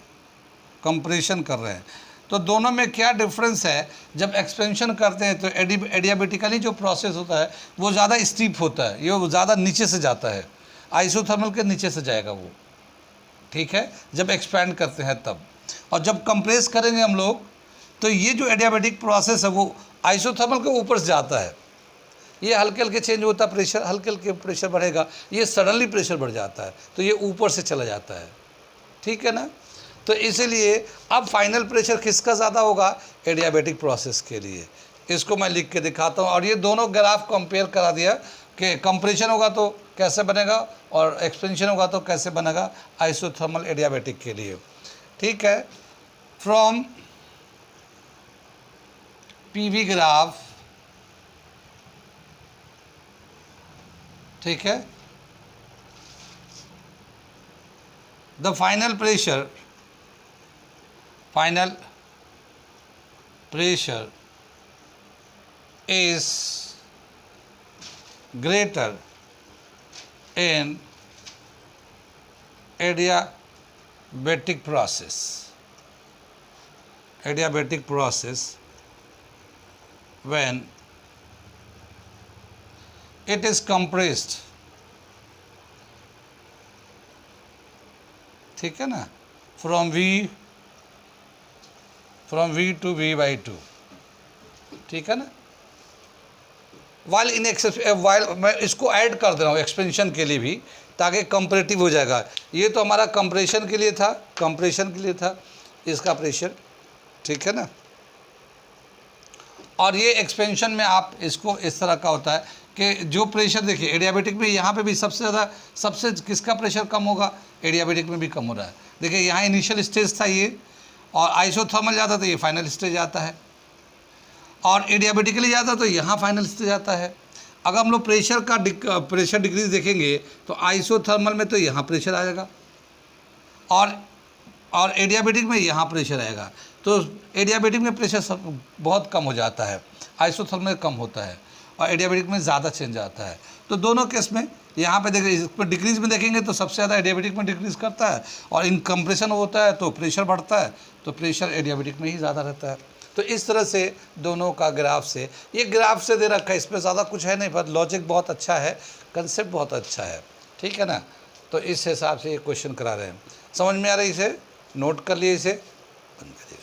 कंप्रेशन कर रहे हैं। तो दोनों में क्या डिफरेंस है, जब एक्सपेंशन करते हैं तो एडियाबेटिकली जो प्रोसेस होता है वो ज़्यादा स्टीप होता है, ये ज़्यादा नीचे से जाता है, आइसोथर्मल के नीचे से जाएगा वो, ठीक है, जब एक्सपैंड करते हैं तब। और जब कंप्रेस करेंगे हम लोग तो ये जो एडियाबेटिक प्रोसेस है वो आइसोथर्मल के ऊपर से जाता है। ये हल्के हल्के चेंज होता है प्रेशर, हल्के हल्के प्रेशर बढ़ेगा, ये सडनली प्रेशर बढ़ जाता है, तो ये ऊपर से चला जाता है, ठीक है ना। तो इसीलिए अब फाइनल प्रेशर किसका ज़्यादा होगा, एडियाबेटिक प्रोसेस के लिए। इसको मैं लिख के दिखाता हूँ। और ये दोनों ग्राफ कंपेयर करा दिया कि कंप्रेशन होगा तो कैसे बनेगा और एक्सपेंशन होगा तो कैसे बनेगा आइसोथर्मल एडियाबेटिक के लिए, ठीक है। फ्रॉम पीवी ग्राफ, ठीक है, the final pressure is greater in adiabatic process when it is compressed, ठीक है ना, फ्रॉम V to V/2, ठीक है ना। वाइल मैं इसको ऐड कर दे रहा हूँ एक्सपेंशन के लिए भी, ताकि कंपैरेटिव हो जाएगा। ये तो हमारा कंप्रेशन के लिए था, इसका प्रेशर, ठीक है ना। और ये एक्सपेंशन में आप इसको इस तरह का होता है कि जो प्रेशर देखिए एडियाबेटिक में यहाँ पे भी सबसे किसका प्रेशर कम होगा, एडियाबेटिक में भी कम हो रहा है। देखिए यहाँ इनिशियल स्टेज था ये, और आइसोथर्मल जाता तो ये फाइनल स्टेज आता है, और एडियाबेटिकली जाता तो यहाँ फाइनल स्टेज आता है। अगर हम लोग प्रेशर डिक्रीज देखेंगे तो आइसोथर्मल में तो यहाँ प्रेशर आएगा और एडियाबेटिक में यहाँ प्रेशर आएगा। तो एडियाबेटिक में प्रेशर बहुत कम हो जाता है, आइसोथर्मल में कम होता है, और एडियाबेटिक में ज़्यादा चेंज आता है। तो दोनों केस में यहाँ पे देखिए, इस पर डिक्रीज में देखेंगे तो सबसे ज़्यादा एडियाबेटिक में डिक्रीज करता है, और इन कंप्रेशन होता है तो प्रेशर बढ़ता है, तो प्रेशर एडियाबेटिक में ही ज़्यादा रहता है। तो इस तरह से दोनों का ग्राफ से, ये ग्राफ से दे रखा है, इसमें ज़्यादा कुछ है नहीं, पर लॉजिक बहुत अच्छा है, कंसेप्ट बहुत अच्छा है, ठीक है ना। तो इस हिसाब से ये क्वेश्चन करा रहे हैं। समझ में आ रही, इसे नोट कर लिए, इसे बंद करिए,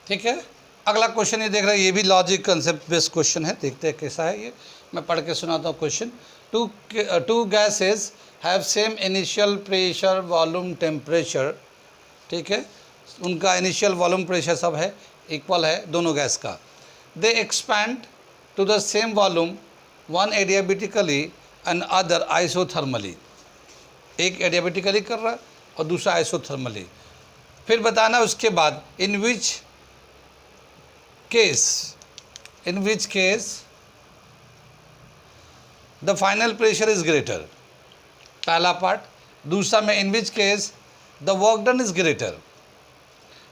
ठीक है। अगला क्वेश्चन ये देख रहे हैं, ये भी लॉजिक कंसेप्ट बेस्ड क्वेश्चन है, देखते हैं कैसा है ये। मैं पढ़ के सुनाता हूँ question. To gases have same initial pressure, volume, temperature, ठीक है, उनका इनिशियल वॉल्यूम प्रेशर सब है, इक्वल है दोनों गैस का। They expand to the same volume, one adiabatically and other isothermally. एक एडियाबेटिकली कर रहा है और दूसरा आइसोथर्मली। फिर बताना उसके बाद in which case the final pressure is greater, पहला पार्ट। दूसरा में in which case the work done is greater,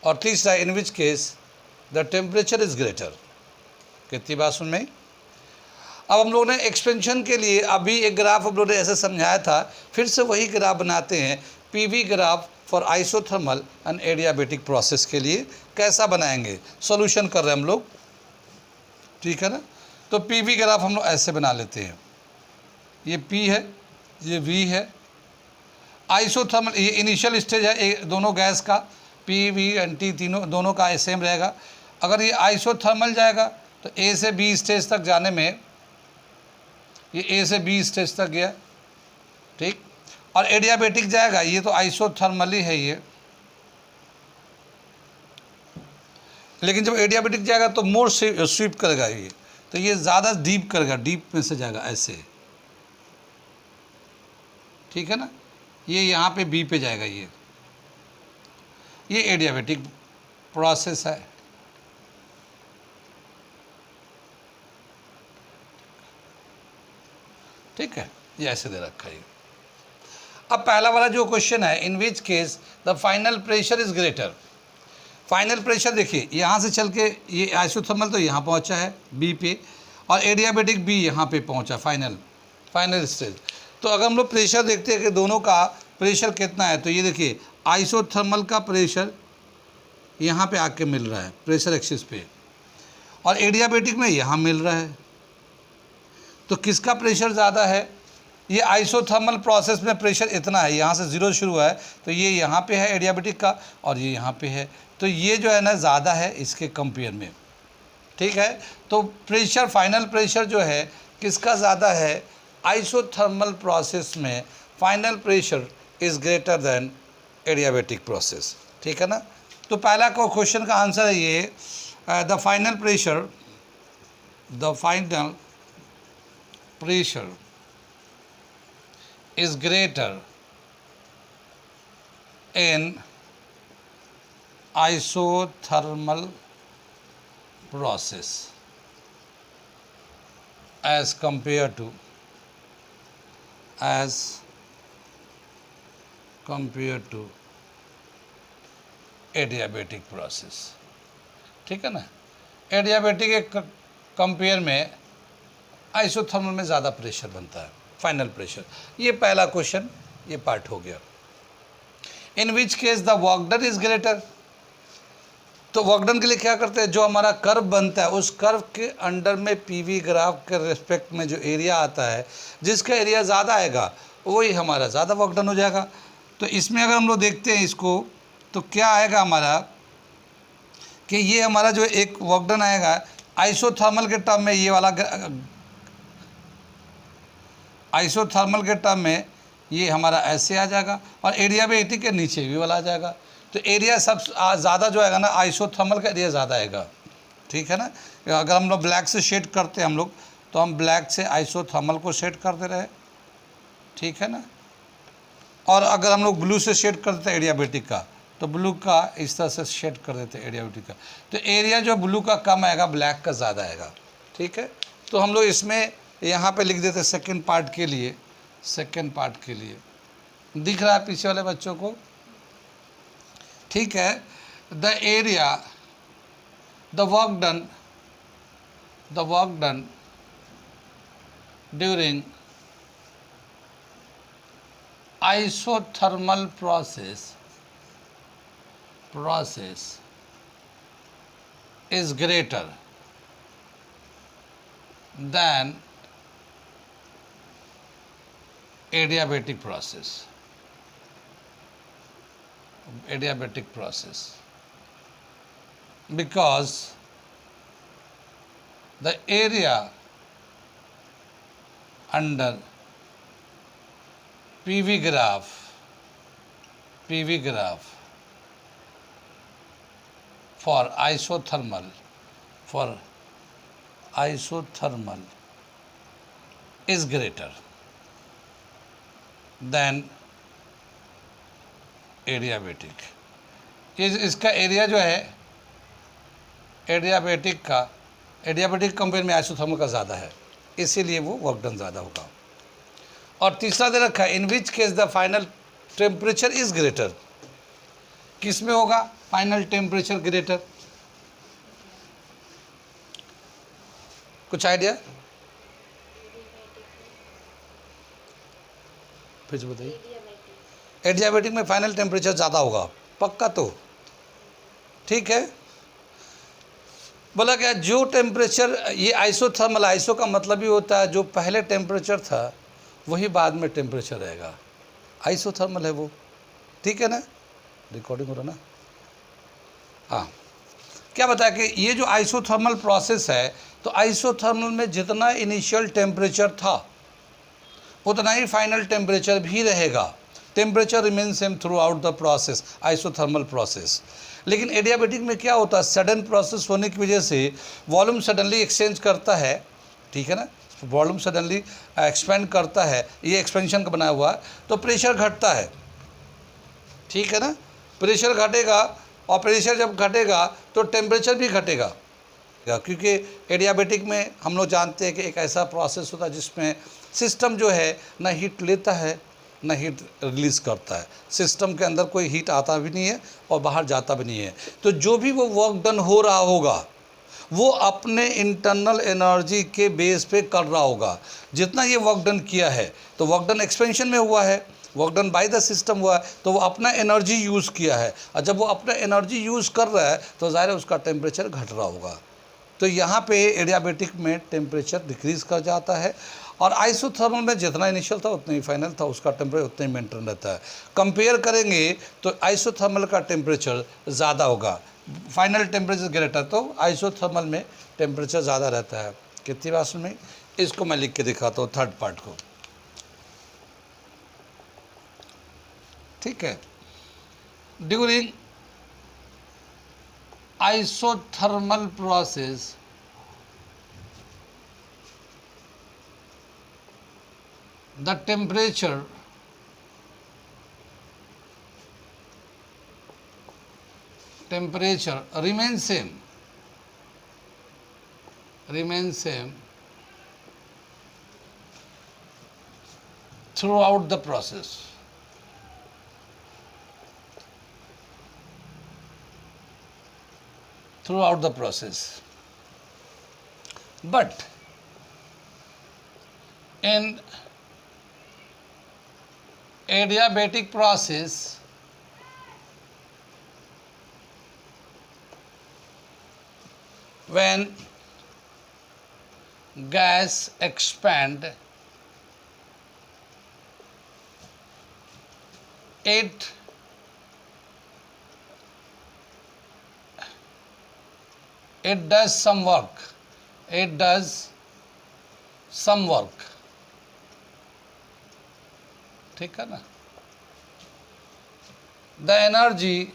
और तीसरा in which case the temperature is greater. कितनी बात सुन में। अब हम लोग ने एक्सपेंशन के लिए अभी एक ग्राफ हम लोग ने ऐसे समझाया था, फिर से वही ग्राफ बनाते हैं, PV graph for isothermal and adiabatic process के लिए कैसा बनाएंगे, सॉल्यूशन कर रहे हैं हम लोग, ठीक है ना। तो पीवी ग्राफ हम लोग ऐसे बना लेते हैं, ये पी है, ये वी है। आइसोथर्मल ये इनिशियल स्टेज है दोनों गैस का, पी वी एंड टी तीनों दोनों का सेम रहेगा। अगर ये आइसोथर्मल जाएगा तो ए से बी स्टेज तक जाने में ये ए से बी स्टेज तक गया, ठीक। और एडियाबेटिक जाएगा, ये तो आइसोथर्मली है ये, लेकिन जब एडियाबेटिक जाएगा तो मोर स्वीप करेगा ये, तो ये ज़्यादा डीप करेगा, डीप में से जाएगा ऐसे, ठीक है ना। ये यहाँ पे बी पे जाएगा, ये एडियाबेटिक प्रोसेस है। ठीक है, ये ऐसे दे रखा है। अब पहला वाला जो क्वेश्चन है, in which case the final pressure is greater. Final pressure देखिए, यहाँ से चल के ये आइसोथर्मल तो यहाँ पहुँचा है बी पे, और एडियाबेटिक बी यहाँ पे पहुँचा फाइनल स्टेज। तो अगर हम लोग प्रेशर देखते हैं कि दोनों का प्रेशर कितना है, तो ये देखिए आइसोथर्मल का प्रेशर यहाँ पे आके मिल रहा है प्रेशर एक्सिस पे, और एडियाबेटिक में यहाँ मिल रहा है। तो किसका प्रेशर ज़्यादा है? ये आइसोथर्मल प्रोसेस में प्रेशर इतना है, यहाँ से ज़ीरो शुरू हुआ है, तो ये यहाँ पे है एडियाबेटिक का, और ये यहाँ पे है, तो ये जो है ना ज़्यादा है इसके कंपेयर में, ठीक है। तो प्रेशर, फाइनल प्रेशर जो है किसका ज़्यादा है? आइसोथर्मल प्रोसेस में final pressure is greater than adiabatic process, ठीक है ना। तो पहला क्वेश्चन का आंसर है ये, the final pressure is greater in isothermal process as compared to adiabatic process, ठीक है ना। एडियाबेटिक एक कंपेयर में आइसोथर्मल में ज़्यादा प्रेशर बनता है, फाइनल प्रेशर। ये पहला क्वेश्चन, ये पार्ट हो गया। In which case the work done is greater. तो वर्क डन के लिए क्या करते हैं, जो हमारा कर्व बनता है उस कर्व के अंडर में पीवी ग्राफ के रिस्पेक्ट में जो एरिया आता है, जिसका एरिया ज़्यादा आएगा वही हमारा ज़्यादा वर्क डन हो जाएगा। तो इसमें अगर हम लोग देखते हैं इसको, तो क्या आएगा हमारा कि ये हमारा जो एक वर्क डन आएगा आइसोथर्मल के टर्म में, ये वाला आइसोथर्मल के टर्म में ये हमारा ऐसे आ जाएगा, और एडियाबेटिक के नीचे भी वाला आ जाएगा। तो एरिया सब ज़्यादा जो आएगा ना, आइसोथर्मल का एरिया ज़्यादा आएगा, ठीक है ना। अगर हम लोग ब्लैक से शेड करते हैं हम लोग, तो हम ब्लैक से आइसोथर्मल को शेड कर दे रहे हैं, ठीक है ना। और अगर हम लोग ब्लू से शेड कर देते हैं एडियाबेटिक का, तो ब्लू का इस तरह से शेड कर देते हैं एडियाबेटिक का। तो एरिया जो ब्लू का कम आएगा, ब्लैक का ज़्यादा आएगा, ठीक है। तो हम लोग इसमें यहाँ पे लिख देते सेकंड पार्ट के लिए दिख रहा है पीछे वाले बच्चों को, ठीक है। The area, the work done during isothermal process is greater than adiabatic process because the area under PV graph for isothermal is greater than adiabatic. इसका एरिया जो है एडियाबेटिक कंपेयर में आइसोथर्मल का ज़्यादा है, इसीलिए वो वर्क डन ज़्यादा होगा। और तीसरा दे रखा है, in which case the final temperature is greater. किस में होगा फाइनल टेम्परेचर ग्रेटर? कुछ आइडिया फिर बताइए। एडियाबेटिक में फाइनल टेम्परेचर ज़्यादा होगा, पक्का तो, ठीक है। बोला क्या, जो टेम्परेचर, ये आइसोथर्मल, आइसो का मतलब ही होता है जो पहले टेम्परेचर था वही बाद में टेम्परेचर रहेगा, आइसोथर्मल है वो, ठीक है ना। रिकॉर्डिंग हो रहा ना। हाँ, क्या बताया कि ये जो आइसोथर्मल प्रोसेस है तो आइसोथर्मल में जितना इनिशियल टेम्परेचर था उतना ही फाइनल टेम्परेचर भी रहेगा। Temperature remain same through out the process, isothermal process. लेकिन एडियाबेटिक में क्या होता है, सडन प्रोसेस होने की वजह से वॉल्यूम सडनली एक्सचेंज करता है, ठीक है ना, वॉल्यूम सडनली एक्सपेंड करता है, ये एक्सपेंशन का बनाया हुआ है, तो प्रेशर घटता है, ठीक है ना। प्रेशर घटेगा और प्रेशर जब घटेगा तो टेम्परेचर भी घटेगा, क्योंकि एडियाबेटिक में हम लोग जानते हैं कि एक ऐसा प्रोसेस होता है जिसमें सिस्टम जो है ना हीट लेता है ना हीट रिलीज़ करता है। सिस्टम के अंदर कोई हीट आता भी नहीं है और बाहर जाता भी नहीं है। तो जो भी वो वर्क डन हो रहा होगा वो अपने इंटरनल एनर्जी के बेस पे कर रहा होगा। जितना ये वर्क डन किया है तो वर्क डन एक्सपेंशन में हुआ है, work done by the system हुआ है, तो वो अपना एनर्जी यूज़ किया है, और जब वो अपना एनर्जी यूज़ कर रहा है तो ज़ाहिर है उसका टेम्परेचर घट रहा होगा। तो यहाँ पे एडियाबेटिक में टेम्परेचर डिक्रीज़ कर जाता है, और आइसोथर्मल में जितना इनिशियल था उतना ही फाइनल था, उसका टेम्परेचर उतना ही मेंटेन रहता है। कंपेयर करेंगे तो आइसोथर्मल का टेम्परेचर ज़्यादा होगा, फाइनल टेम्परेचर ग्रेटर, तो आइसोथर्मल में टेम्परेचर ज़्यादा रहता है। कितनी बात में इसको मैं लिख के दिखाता हूँ, थर्ड पार्ट को, ठीक है। During isothermal process, the temperature remains same throughout the process. But in adiabatic process, when gas expand, it does some work. ठीक है ना। The energy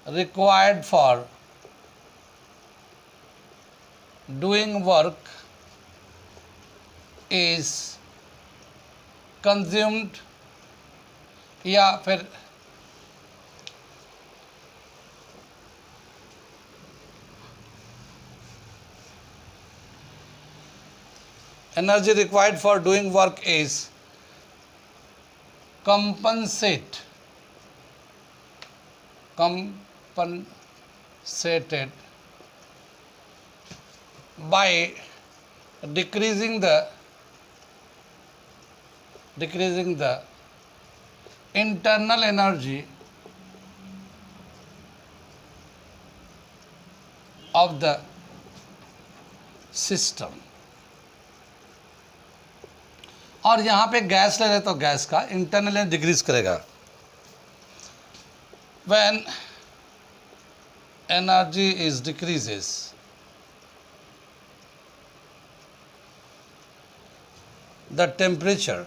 required for doing work is consumed, या फिर energy required for doing work is compensated by decreasing the internal energy of the system। और यहाँ पे gas ले रहे तो गैस का इंटरनल डिक्रीज करेगा। When energy is decreases, the temperature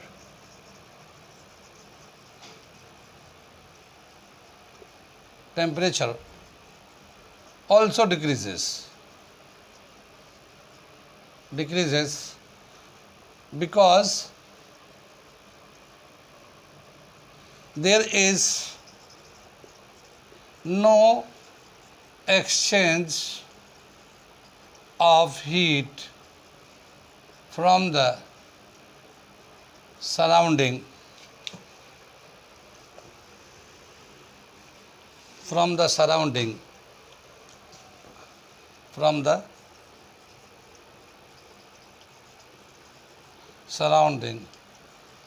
also decreases because there is no exchange of heat from the surrounding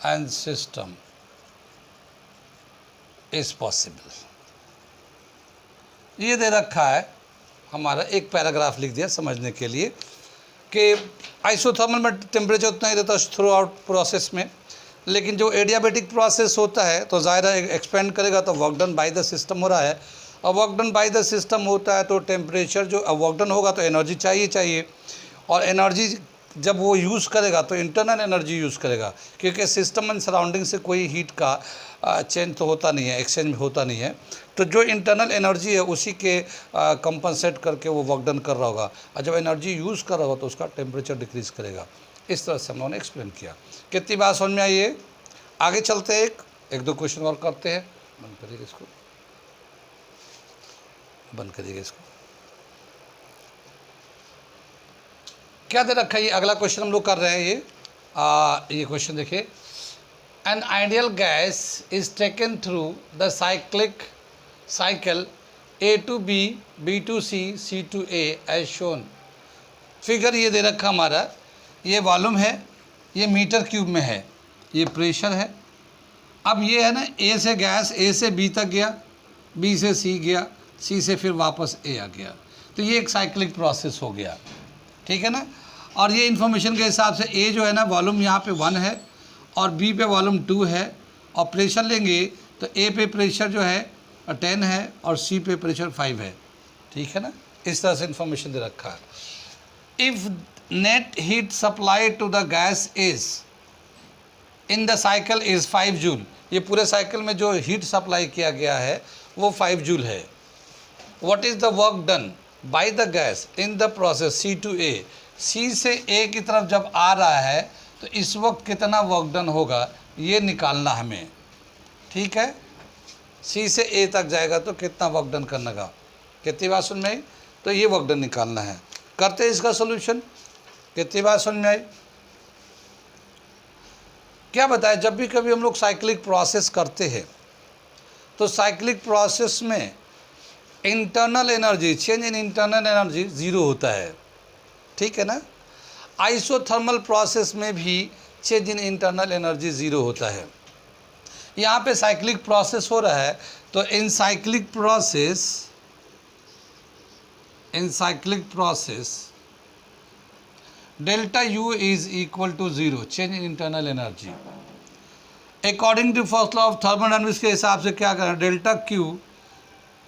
and system is possible। ये दे रखा है हमारा, एक पैराग्राफ लिख दिया समझने के लिए कि आइसोथर्मल में टेम्परेचर उतना ही रहता है थ्रू आउट प्रोसेस में, लेकिन जो एडियाबेटिक प्रोसेस होता है तो ज़ाहिर है एक्सपेंड करेगा तो work done by the system हो रहा है, और work done by the system होता है तो टेम्परेचर जो वर्क डन होगा तो एनर्जी चाहिए, और एनर्जी जब वो यूज़ करेगा तो इंटरनल एनर्जी यूज़ करेगा, क्योंकि सिस्टम एंड सराउंडिंग से कोई हीट का चेंज तो होता नहीं है, एक्सचेंज होता नहीं है। तो जो इंटरनल एनर्जी है उसी के कंपनसेट करके वो वर्क डन कर रहा होगा, और जब एनर्जी यूज़ कर रहा होगा तो उसका टेम्परेचर डिक्रीज़ करेगा। इस तरह से हम लोगों ने एक्सप्लेन किया। कितनी बात समझ में आई है? आगे चलते हैं, एक दो क्वेश्चन और करते हैं। बंद करिएगा इसको, बंद करिएगा इसको। क्या दे रखा है ये? अगला क्वेश्चन हम लोग कर रहे हैं ये क्वेश्चन देखिए। An ideal gas is taken through the cycle A to B, B to C, C to A as shown. Figure ये दे रखा हमारा, ये वॉल्यूम है, ये मीटर क्यूब में है, ये प्रेशर है। अब ये है ना, A से गैस A से B तक गया, B से C गया, C से फिर वापस A आ गया, तो ये एक साइक्लिक प्रोसेस हो गया, ठीक है ना। और ये इन्फॉर्मेशन के हिसाब से A जो है ना वॉल्यूम यहाँ पे 1 है और B पे वॉल्यूम 2 है, और प्रेशर लेंगे तो A पे प्रेशर जो है 10 है और C पे प्रेशर 5 है, ठीक है ना। इस तरह से इन्फॉर्मेशन दे रखा है। If net heat supply to the gas is in the cycle is 5 joule, ये पूरे साइकिल में जो हीट सप्लाई किया गया है वो 5 जूल है। What is the work done by the gas in the process C to A, C से A की तरफ जब आ रहा है तो इस वक्त कितना वर्क डन होगा ये निकालना हमें, ठीक है। C से A तक जाएगा तो कितना वर्क डन करने का, कितनी बात सुन में आई? तो ये वर्क डन निकालना है। करते हैं इसका सोल्यूशन। कितनी बात सुन में आई? क्या बताया, जब भी कभी हम लोग साइक्लिक प्रोसेस करते हैं तो साइक्लिक प्रोसेस में internal energy, change in internal energy zero होता है, ठीक है ना। आइसोथर्मल प्रोसेस में भी change in internal energy zero होता है। यहाँ पे साइक्लिक प्रोसेस हो रहा है तो in cyclic process delta U is equal to 0, change in internal energy. According to first law of thermodynamics के हिसाब से क्या करना, delta Q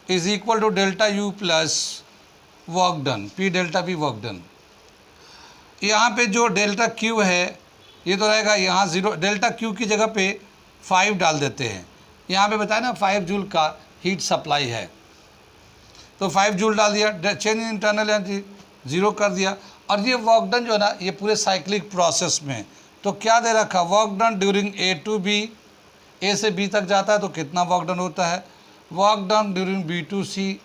is equal to delta U plus work done, P delta V work done. यहाँ पे जो delta Q है ये तो रहेगा यहाँ 0, डेल्टा Q की जगह पे 5 डाल देते हैं। यहाँ पे बताया ना 5 जूल का हीट सप्लाई है, तो 5 जूल डाल दिया, चेंज इन इंटरनल एनर्जी 0 कर दिया। और ये वर्क डन जो है ना ये पूरे साइक्लिक प्रोसेस में, तो क्या दे रखा, work done during A to B, A से B तक जाता है तो कितना वर्क डन होता है, work done during B to C,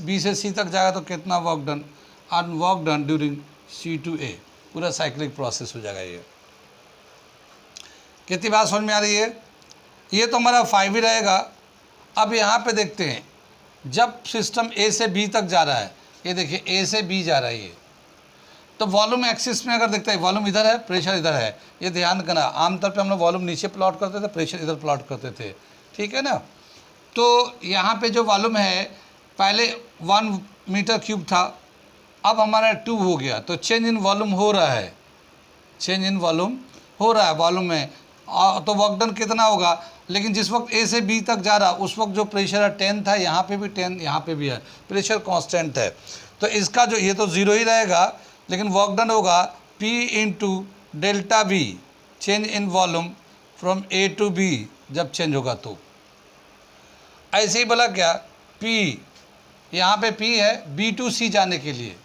B से C तक जाएगा तो कितना वर्क डन, और work done during C to A, पूरा साइक्लिक प्रोसेस हो जाएगा ये। कितनी बात समझ में आ रही है? ये तो हमारा 5 ही रहेगा। अब यहाँ पे देखते हैं, जब सिस्टम A से B तक जा रहा है, ये देखिए A से B जा रहा है ये, तो वॉल्यूम एक्सिस में अगर देखते हैं वॉल्यूम इधर है, प्रेशर इधर है, ये ध्यान करना। आमतौर पे हम लोग वॉल्यूम नीचे प्लॉट करते थे, प्रेशर इधर प्लॉट करते थे, ठीक है ना। तो यहाँ पे जो वॉल्यूम है पहले 1 मीटर क्यूब था, अब हमारा 2 हो गया, तो चेंज इन वॉल्यूम हो रहा है, चेंज इन वॉल्यूम हो रहा है वॉल्यूम में। तो वर्क डन कितना होगा, लेकिन जिस वक्त A से B तक जा रहा उस वक्त जो प्रेशर है 10 था, यहाँ पे भी 10, यहाँ पे भी है, प्रेशर कांस्टेंट है, तो इसका जो ये तो 0 ही रहेगा, लेकिन वर्क डन होगा P into delta V, change in volume from A to B जब चेंज होगा तो। ऐसे ही बोला क्या, P यहाँ पे P है B to C जाने के लिए,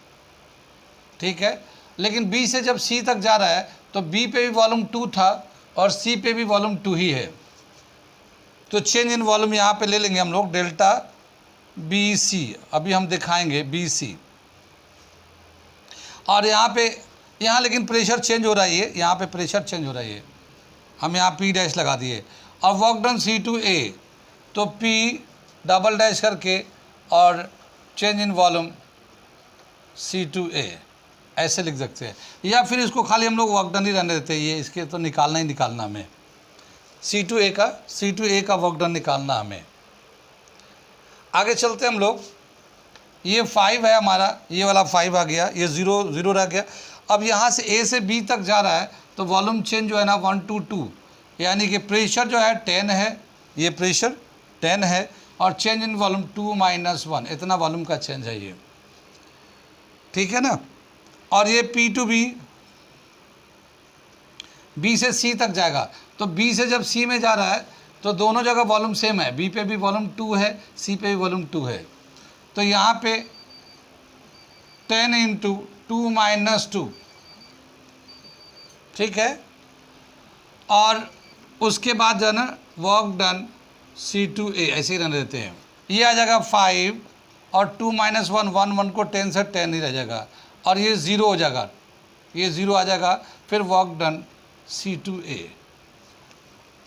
ठीक है, लेकिन B से जब C तक जा रहा है तो B पे भी वॉल्यूम 2 था और C पे भी वॉल्यूम 2 ही है, तो चेंज इन वॉल्यूम यहाँ पे ले लेंगे हम लोग डेल्टा BC, अभी हम दिखाएंगे BC। और यहाँ लेकिन प्रेशर चेंज हो रहा है, ये यहाँ पे प्रेशर चेंज हो रहा है, हम यहाँ P डैश लगा दिए। और work done C to A, तो P डबल डैश करके और change in volume C to A ऐसे लिख सकते हैं, या फिर इसको खाली हम लोग वर्क डन ही रहने देते हैं, ये इसके तो निकालना ही निकालना हमें, C to A का वर्क डन निकालना हमें। आगे चलते हम लोग, ये 5 है हमारा, ये वाला 5 आ गया, ये 0 रह गया। अब यहाँ से A से B तक जा रहा है तो वॉल्यूम चेंज जो है ना 1 to 2, यानी कि प्रेशर जो है 10 है, ये प्रेशर 10 है और चेंज इन वॉल्यूम 2 - 1, इतना वॉल्यूम का चेंज है ये, ठीक है ना। और ये P टू B से C तक जाएगा, तो B से जब C में जा रहा है तो दोनों जगह वॉल्यूम सेम है, B पे भी वॉल्यूम 2 है, C पे भी वॉल्यूम 2 है। तो यहाँ पे 10 × 2 - 2, ठीक है। और उसके बाद जो है ना वर्क डन C2A ऐसे ही रहने देते हैं। ये आ जाएगा 5 और 2 - 1 1 1 को 10 से 10 ही रह जाएगा, और ये 0 हो जाएगा, ये 0 आ जाएगा। फिर वर्क डन C2A,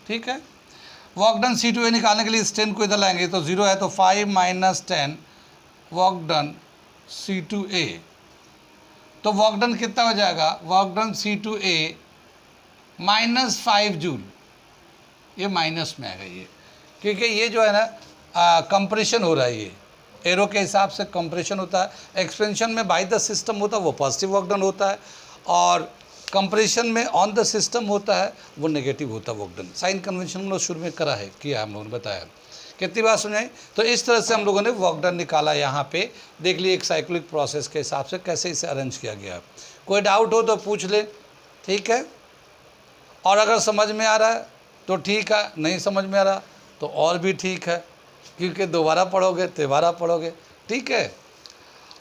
ठीक है। वर्क डन C2A निकालने के लिए इस 10 को इधर लाएंगे, तो 0 है तो 5 - 10 वर्क डन C2A। तो वर्क डन कितना हो जाएगा, वर्क डन C2A -5 जूल, ये माइनस में आएगा ये, क्योंकि ये जो है ना कंप्रेशन हो रहा है, ये एरो के हिसाब से कंप्रेशन होता है। एक्सपेंशन में बाय द सिस्टम होता है वो पॉजिटिव वर्क डन होता है, और कंप्रेशन में ऑन द सिस्टम होता है वो नेगेटिव होता है वर्क डन। साइन कन्वेंशन हम लोग शुरू में करा है, किया हम लोगों ने बताया, कितनी बार सुनाई। तो इस तरह से हम लोगों ने वर्क डन निकाला, यहाँ पे देख लिए एक साइक्लिक प्रोसेस के हिसाब से कैसे इसे अरेंज किया गया। कोई डाउट हो तो पूछ ले, ठीक है। और अगर समझ में आ रहा है तो ठीक है, नहीं समझ में आ रहा तो और भी ठीक है, क्योंकि दोबारा पढ़ोगे तिबारा पढ़ोगे, ठीक है।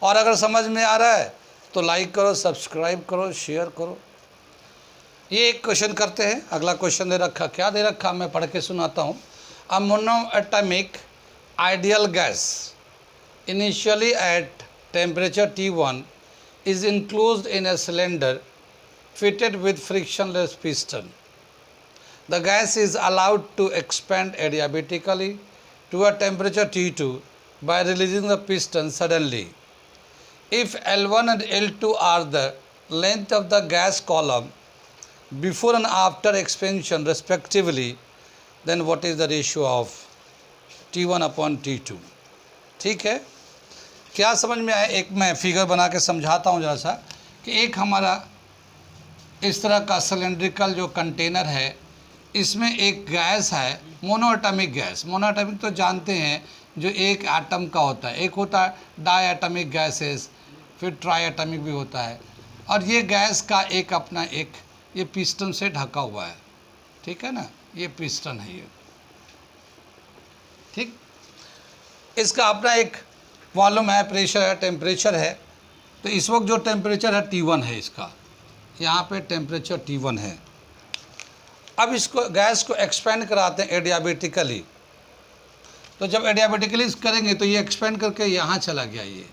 और अगर समझ में आ रहा है तो लाइक करो, सब्सक्राइब करो, शेयर करो। ये एक क्वेश्चन करते हैं, अगला क्वेश्चन दे रखा, क्या दे रखा मैं पढ़ के सुनाता हूँ। A monoatomic ideal gas initially at temperature T1 is enclosed in a cylinder fitted with frictionless piston. The gas is allowed to expand adiabatically to a temperature T2 by releasing the piston suddenly. If L1 and L2 are the length of the gas column before and after expansion respectively, then what is the ratio of T1/T2? ठीक है, क्या समझ में आया। एक मैं figure बना के समझाता हूँ ज़रा सा, कि एक हमारा इस तरह का सिलेंड्रिकल जो कंटेनर है, इसमें एक गैस है मोनोएटॉमिक गैस। मोनोएटॉमिक तो जानते हैं जो एक एटम का होता है, एक होता है डायएटॉमिक गैसेस, फिर ट्राइएटॉमिक भी होता है। और ये गैस का एक अपना एक ये पिस्टन से ढका हुआ है, ठीक है ना, ये पिस्टन है ये, ठीक। इसका अपना एक वॉल्यूम है, प्रेशर है, टेम्परेचर है। तो इस वक्त जो टेम्परेचर है T1 है, इसका यहाँ पे टेम्परेचर T1 है। अब इसको गैस को एक्सपेंड कराते हैं एडियाबेटिकली। तो जब एडियाबेटिकली करेंगे तो ये एक्सपेंड करके यहाँ चला गया ये,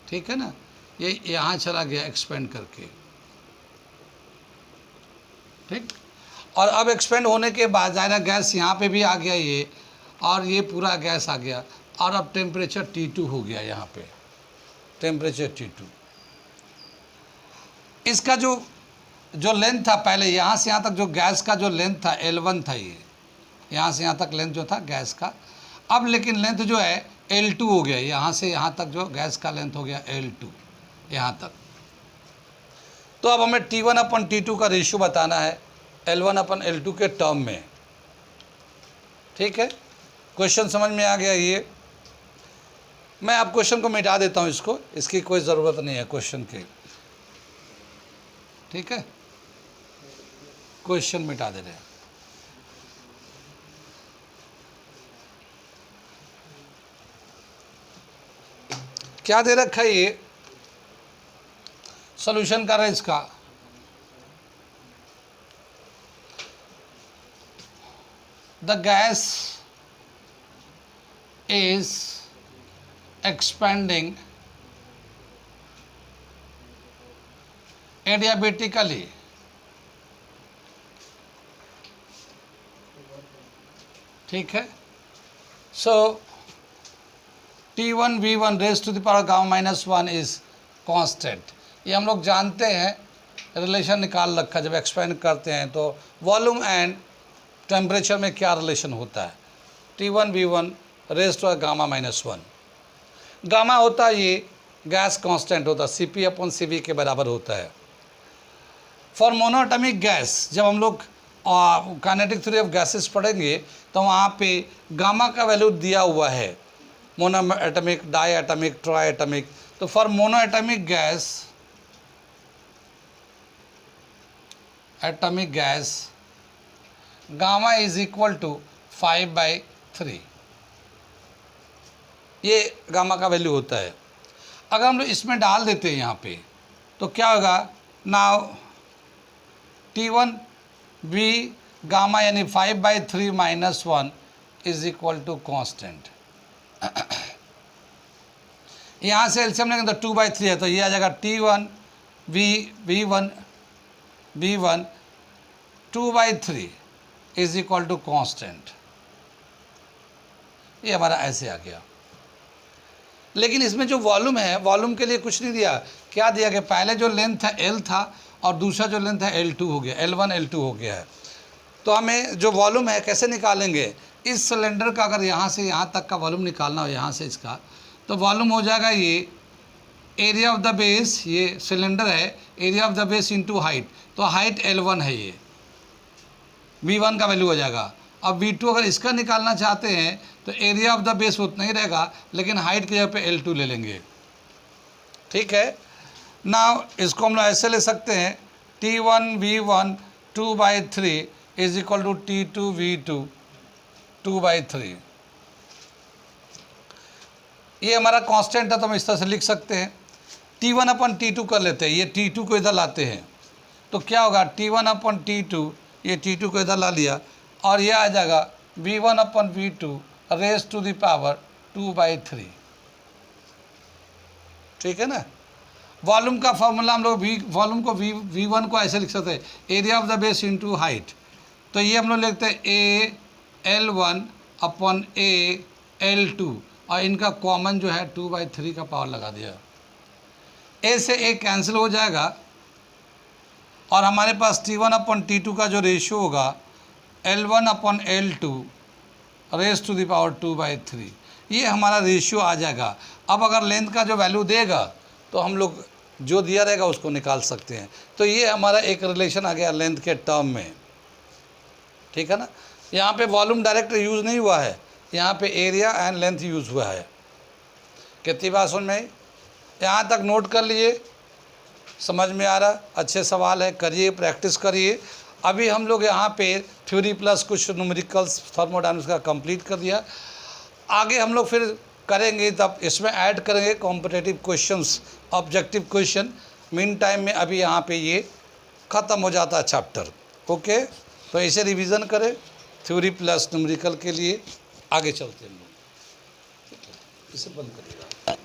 ठीक है ना, ये यहाँ चला गया एक्सपेंड करके, ठीक। और अब एक्सपेंड होने के बाद ज़ाहिर गैस यहाँ पे भी आ गया ये, और ये पूरा गैस आ गया, और अब टेम्परेचर T2 हो गया, यहाँ पे टेम्परेचर T2। इसका जो लेंथ था पहले, यहाँ से यहाँ तक जो गैस का जो लेंथ था L1 था, ये यहाँ से यहाँ तक लेंथ जो था गैस का। अब लेकिन लेंथ जो है L2 हो गया, यहाँ से यहाँ तक जो गैस का लेंथ हो गया L2 यहाँ तक। तो अब हमें T1/T2 का रेशियो बताना है L1/L2 के टर्म में, ठीक है। क्वेश्चन समझ में आ गया। ये मैं अब क्वेश्चन को मिटा देता हूँ, इसकी कोई ज़रूरत नहीं है क्वेश्चन की, ठीक है। क्वेश्चन मिटा दे रहे हैं। क्या दे रखा है ये, सॉल्यूशन कर रहे हैं इसका। The gas is expanding adiabatically ठीक है। So T1 V1 raise to the power gamma -1 is constant. ये हम लोग जानते हैं, रिलेशन निकाल रखा। जब एक्सपेंड करते हैं तो वॉल्यूम एंड टेम्परेचर में क्या रिलेशन होता है, T1 V1 raise to gamma -1। Gamma होता है ये गैस कांस्टेंट होता है, Cp/Cv के बराबर होता है। फॉर मोनोएटॉमिक गैस, जब हम लोग और काइनेटिक थ्योरी ऑफ गैसेस पढ़ेंगे तो वहाँ पे गामा का वैल्यू दिया हुआ है, monoatomic, diatomic, triatomic. तो for monoatomic gas gamma is equal to 5/3, ये गामा का वैल्यू होता है। अगर हम लोग इसमें डाल देते हैं यहाँ पे तो क्या होगा, नाउ T1 V गामा यानी 5/3 - 1 इज इक्वल टू कॉन्स्टेंट। यहाँ से एलसीएम लेंगे तो 2/3 है, तो ये आ जाएगा T1 V1 2/3 is equal to constant. ये हमारा ऐसे आ गया। लेकिन इसमें जो वॉल्यूम है, वॉल्यूम के लिए कुछ नहीं दिया। क्या दिया गया, पहले जो लेंथ था L था और दूसरा जो लेंथ है L2 हो गया, L1 L2 हो गया है। तो हमें जो वॉल्यूम है कैसे निकालेंगे, इस सिलेंडर का अगर यहाँ से यहाँ तक का वॉल्यूम निकालना हो, यहाँ से इसका, तो वॉल्यूम हो जाएगा ये एरिया ऑफ द बेस, ये सिलेंडर है, area of the base into height. तो हाइट L1 है, ये V1 का वैल्यू हो जाएगा। अब V2 अगर इसका निकालना चाहते हैं तो एरिया ऑफ द बेस उतना ही रहेगा, लेकिन हाइट की जगह पे L2 ले लेंगे। ठीक है, नाउ इसको हम लोग ऐसे ले सकते हैं, T1 V1 2/3 is equal to T2 V2 2/3। ये हमारा कांस्टेंट है तो हम इस तरह से लिख सकते हैं। T1/T2 कर लेते हैं, ये T2 को इधर लाते हैं तो क्या होगा, T1/T2, ये T2 को इधर ला लिया और ये आ जाएगा V1/V2 rays to the power 2/3। ठीक है ना। वॉल्यूम का फॉर्मूला हम लोग वॉल्यूम को V1 को ऐसे लिख सकते हैं, area of the base into height. तो ये हम लोग लिखते हैं AL1/A L2 और इनका कॉमन जो है 2/3 का पावर लगा दिया। A से A कैंसिल हो जाएगा और हमारे पास T1/T2 का जो रेशियो होगा L1/L2 rays to the power 2/3, ये हमारा रेशियो आ जाएगा। अब अगर लेंथ का जो वैल्यू देगा तो हम लोग जो दिया रहेगा उसको निकाल सकते हैं। तो ये हमारा एक रिलेशन आ गया लेंथ के टर्म में। ठीक है ना। यहाँ पे वॉल्यूम डायरेक्ट यूज़ नहीं हुआ है, यहाँ पे एरिया एंड लेंथ यूज़ हुआ है। कितनी बात समझ में आई, यहाँ तक नोट कर लिए, समझ में आ रहा, अच्छे सवाल है, करिए, प्रैक्टिस करिए। अभी हम लोग यहाँ पे थ्योरी प्लस कुछ न्यूमेरिकल्स थर्मोडायनामिक्स का कंप्लीट कर दिया। आगे हम लोग फिर करेंगे, तब इसमें ऐड करेंगे competitive questions, objective question. Mean time में अभी यहाँ पे ये ख़त्म हो जाता है चैप्टर। ओके, तो इसे रिवीजन करें थ्योरी प्लस न्यूमेरिकल के लिए। आगे चलते हैं हम लोग। इसे बंद करिएगा।